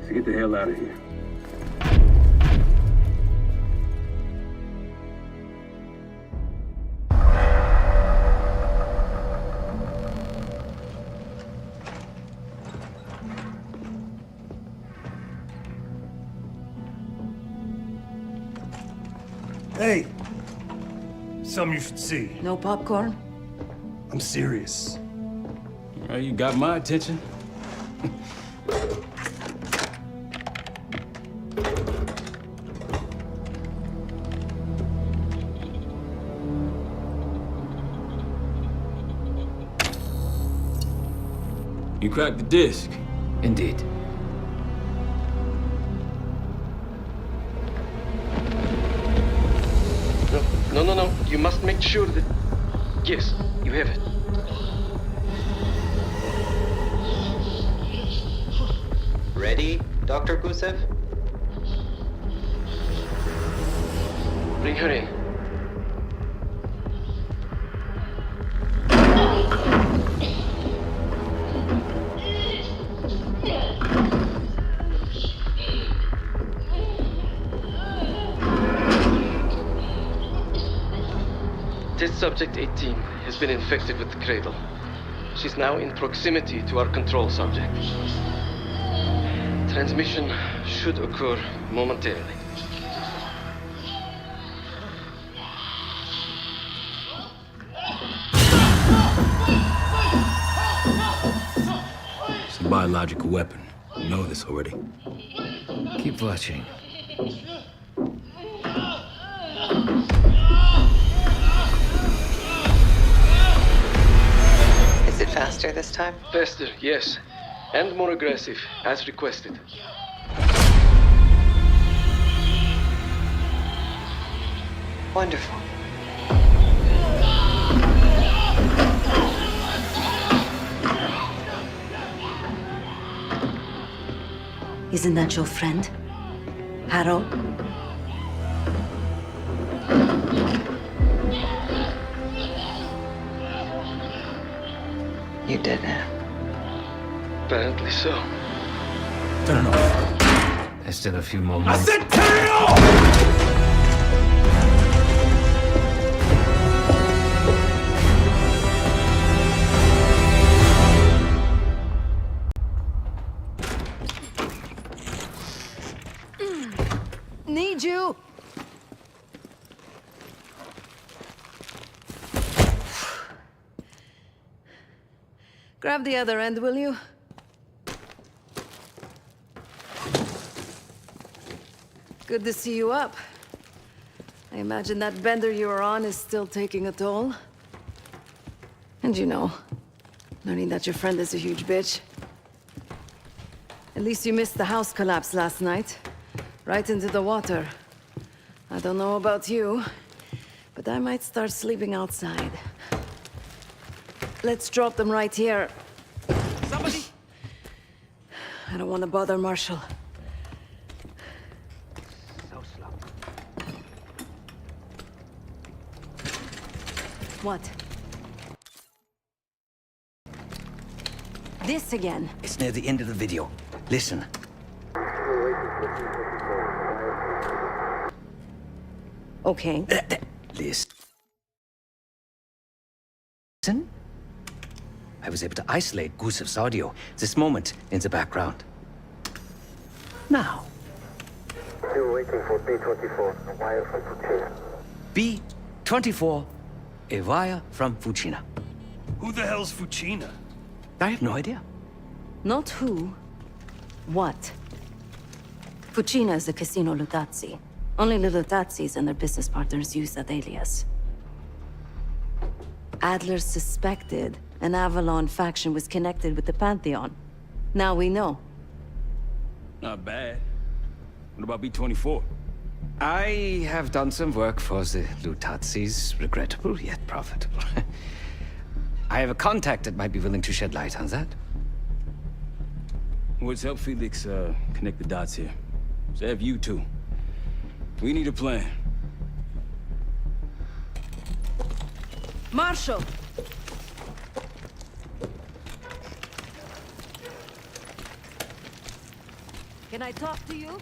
Let's get the hell out of here. Hey! Something you should see. No popcorn? I'm serious. Well, you got my attention. You cracked the disc. Indeed. No. You must make sure that... Yes, you have it. Ready, Dr. Gusev? Bring her in. Test subject 18 has been infected with the cradle. She's now in proximity to our control subject. Transmission should occur momentarily. It's a biological weapon. You know this already. Keep watching. Is it faster this time? Faster, yes. And more aggressive, as requested. Wonderful. Isn't that your friend? Harrow? You did it. Apparently so. Turn it off. There's still a few more moments. turn it off! Need you! Grab the other end, will you? Good to see you up. I imagine that bender you were on is still taking a toll. And you know, learning that your friend is a huge bitch. At least you missed the house collapse last night. Right into the water. I don't know about you, but I might start sleeping outside. Let's drop them right here. Somebody! I don't want to bother Marshall. So slow. What? This again. It's near the end of the video. Listen. Okay. Listen. I was able to isolate Gusev's audio this moment in the background. Now. Still waiting for B-24, a wire from Fuchina. B-24, a wire from Fuchina. Who the hell's Fuchina? I have no idea. Not who. What? Fucina is the Casino Lutazzi. Only the Lutazzis and their business partners use that alias. Adler suspected an Avalon faction was connected with the Pantheon. Now we know. Not bad. What about B-24? I have done some work for the Lutazis, regrettable yet profitable. I have a contact that might be willing to shed light on that. Let's help Felix connect the dots here. So have you two. We need a plan. Marshal! Can I talk to you?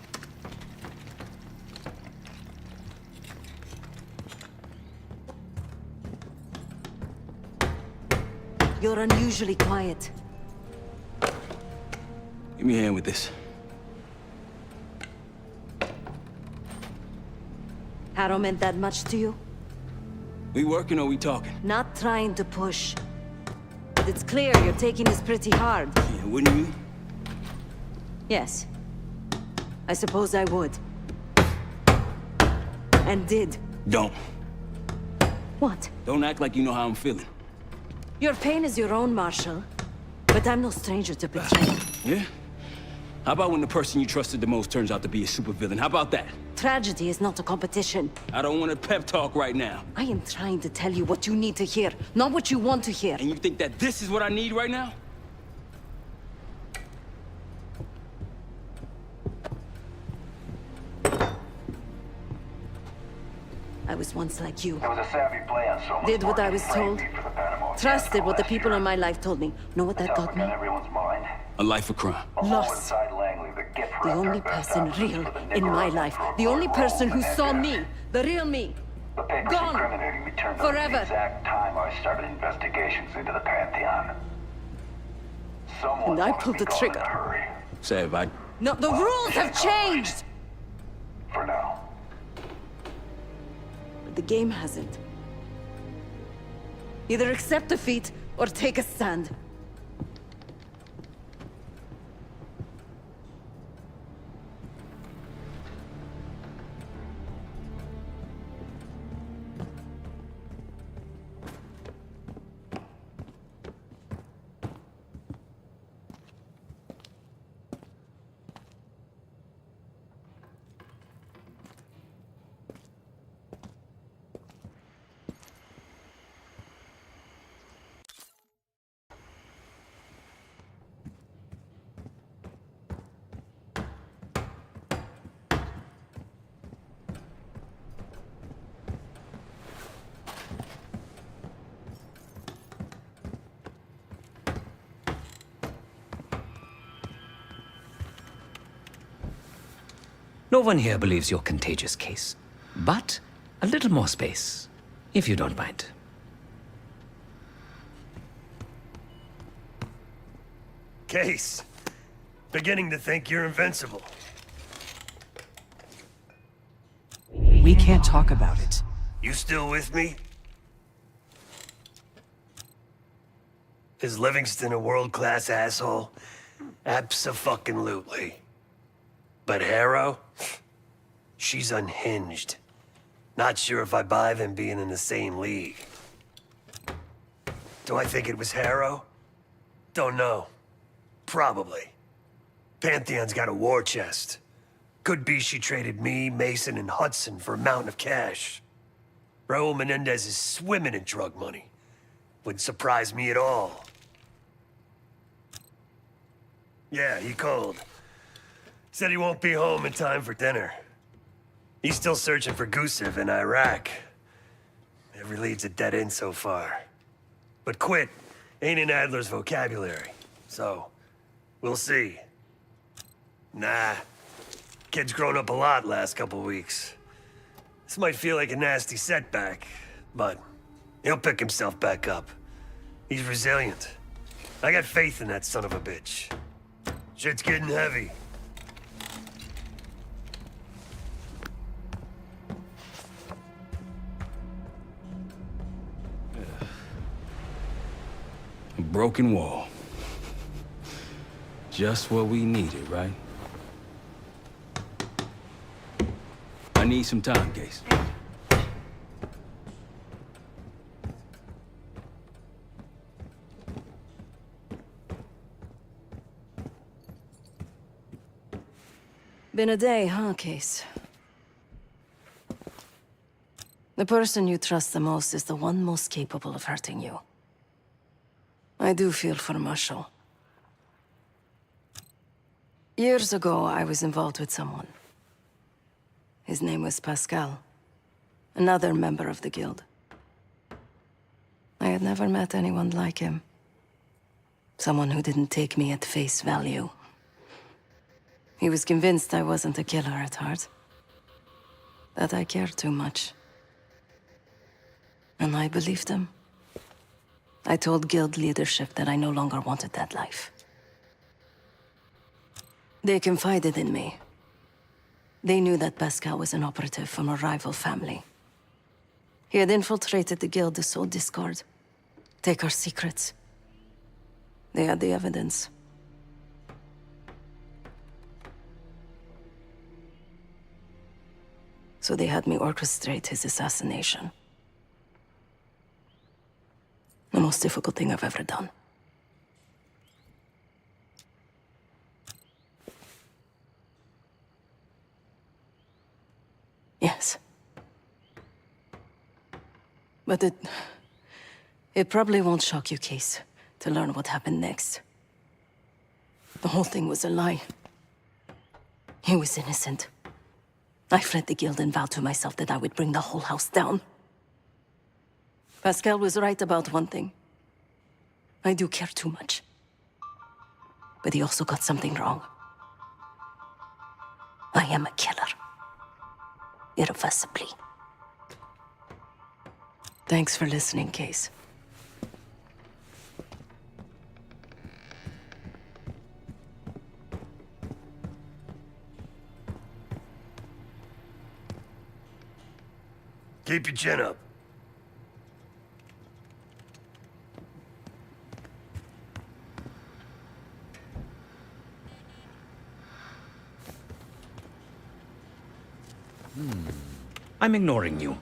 You're unusually quiet. Give me a hand with this. Harrow meant that much to you? We working or we talking? Not trying to push. But it's clear you're taking this pretty hard. Yeah, wouldn't you? Yes. I suppose I would. And did. Don't. What? Don't act like you know how I'm feeling. Your pain is your own, Marshal. But I'm no stranger to betrayal. Yeah? How about when the person you trusted the most turns out to be a supervillain? How about that? Tragedy is not a competition. I don't want a pep talk right now. I am trying to tell you what you need to hear, not what you want to hear. And you think that this is what I need right now? I was once like you. It was a savvy plan, so Did what I was told. Trusted what the people in my life told me. Know what that got me? Everyone's mind. A life of crime. Lost. The only person real in my life. The only person who saw me. The real me. Gone. Forever. The exact time I started investigations into the Pantheon. And I pulled the trigger. Say, I... No, the rules have changed! For now. But the game hasn't. Either accept defeat or take a stand. No one here believes your contagious case. But a little more space, if you don't mind. Case. Beginning to think you're invincible. We can't talk about it. You still with me? Is Livingston a world-class asshole? Abso-fucking-lutely. But Harrow? She's unhinged. Not sure if I buy them being in the same league. Do I think it was Harrow? Don't know. Probably. Pantheon's got a war chest. Could be she traded me, Mason, and Hudson for a mountain of cash. Raul Menendez is swimming in drug money. Wouldn't surprise me at all. Yeah, he called. Said he won't be home in time for dinner. He's still searching for Gusev in Iraq. Every lead's a dead end so far. But quit ain't in Adler's vocabulary, so we'll see. Nah, kid's grown up a lot last couple weeks. This might feel like a nasty setback, but he'll pick himself back up. He's resilient. I got faith in that son of a bitch. Shit's getting heavy. A broken wall. Just what we needed, right? I need some time, Case. Been a day, huh, Case? The person you trust the most is the one most capable of hurting you. I do feel for Marshall. Years ago, I was involved with someone. His name was Pascal, another member of the guild. I had never met anyone like him. Someone who didn't take me at face value. He was convinced I wasn't a killer at heart. That I cared too much. And I believed him. I told guild leadership that I no longer wanted that life. They confided in me. They knew that Pascal was an operative from a rival family. He had infiltrated the guild to sow discord, take our secrets. They had the evidence. So they had me orchestrate his assassination. The most difficult thing I've ever done. Yes. But it probably won't shock you, Case, to learn what happened next. The whole thing was a lie. He was innocent. I fled the guild and vowed to myself that I would bring the whole house down. Pascal was right about one thing. I do care too much. But he also got something wrong. I am a killer. Irreversibly. Thanks for listening, Case. Keep your chin up. I'm ignoring you.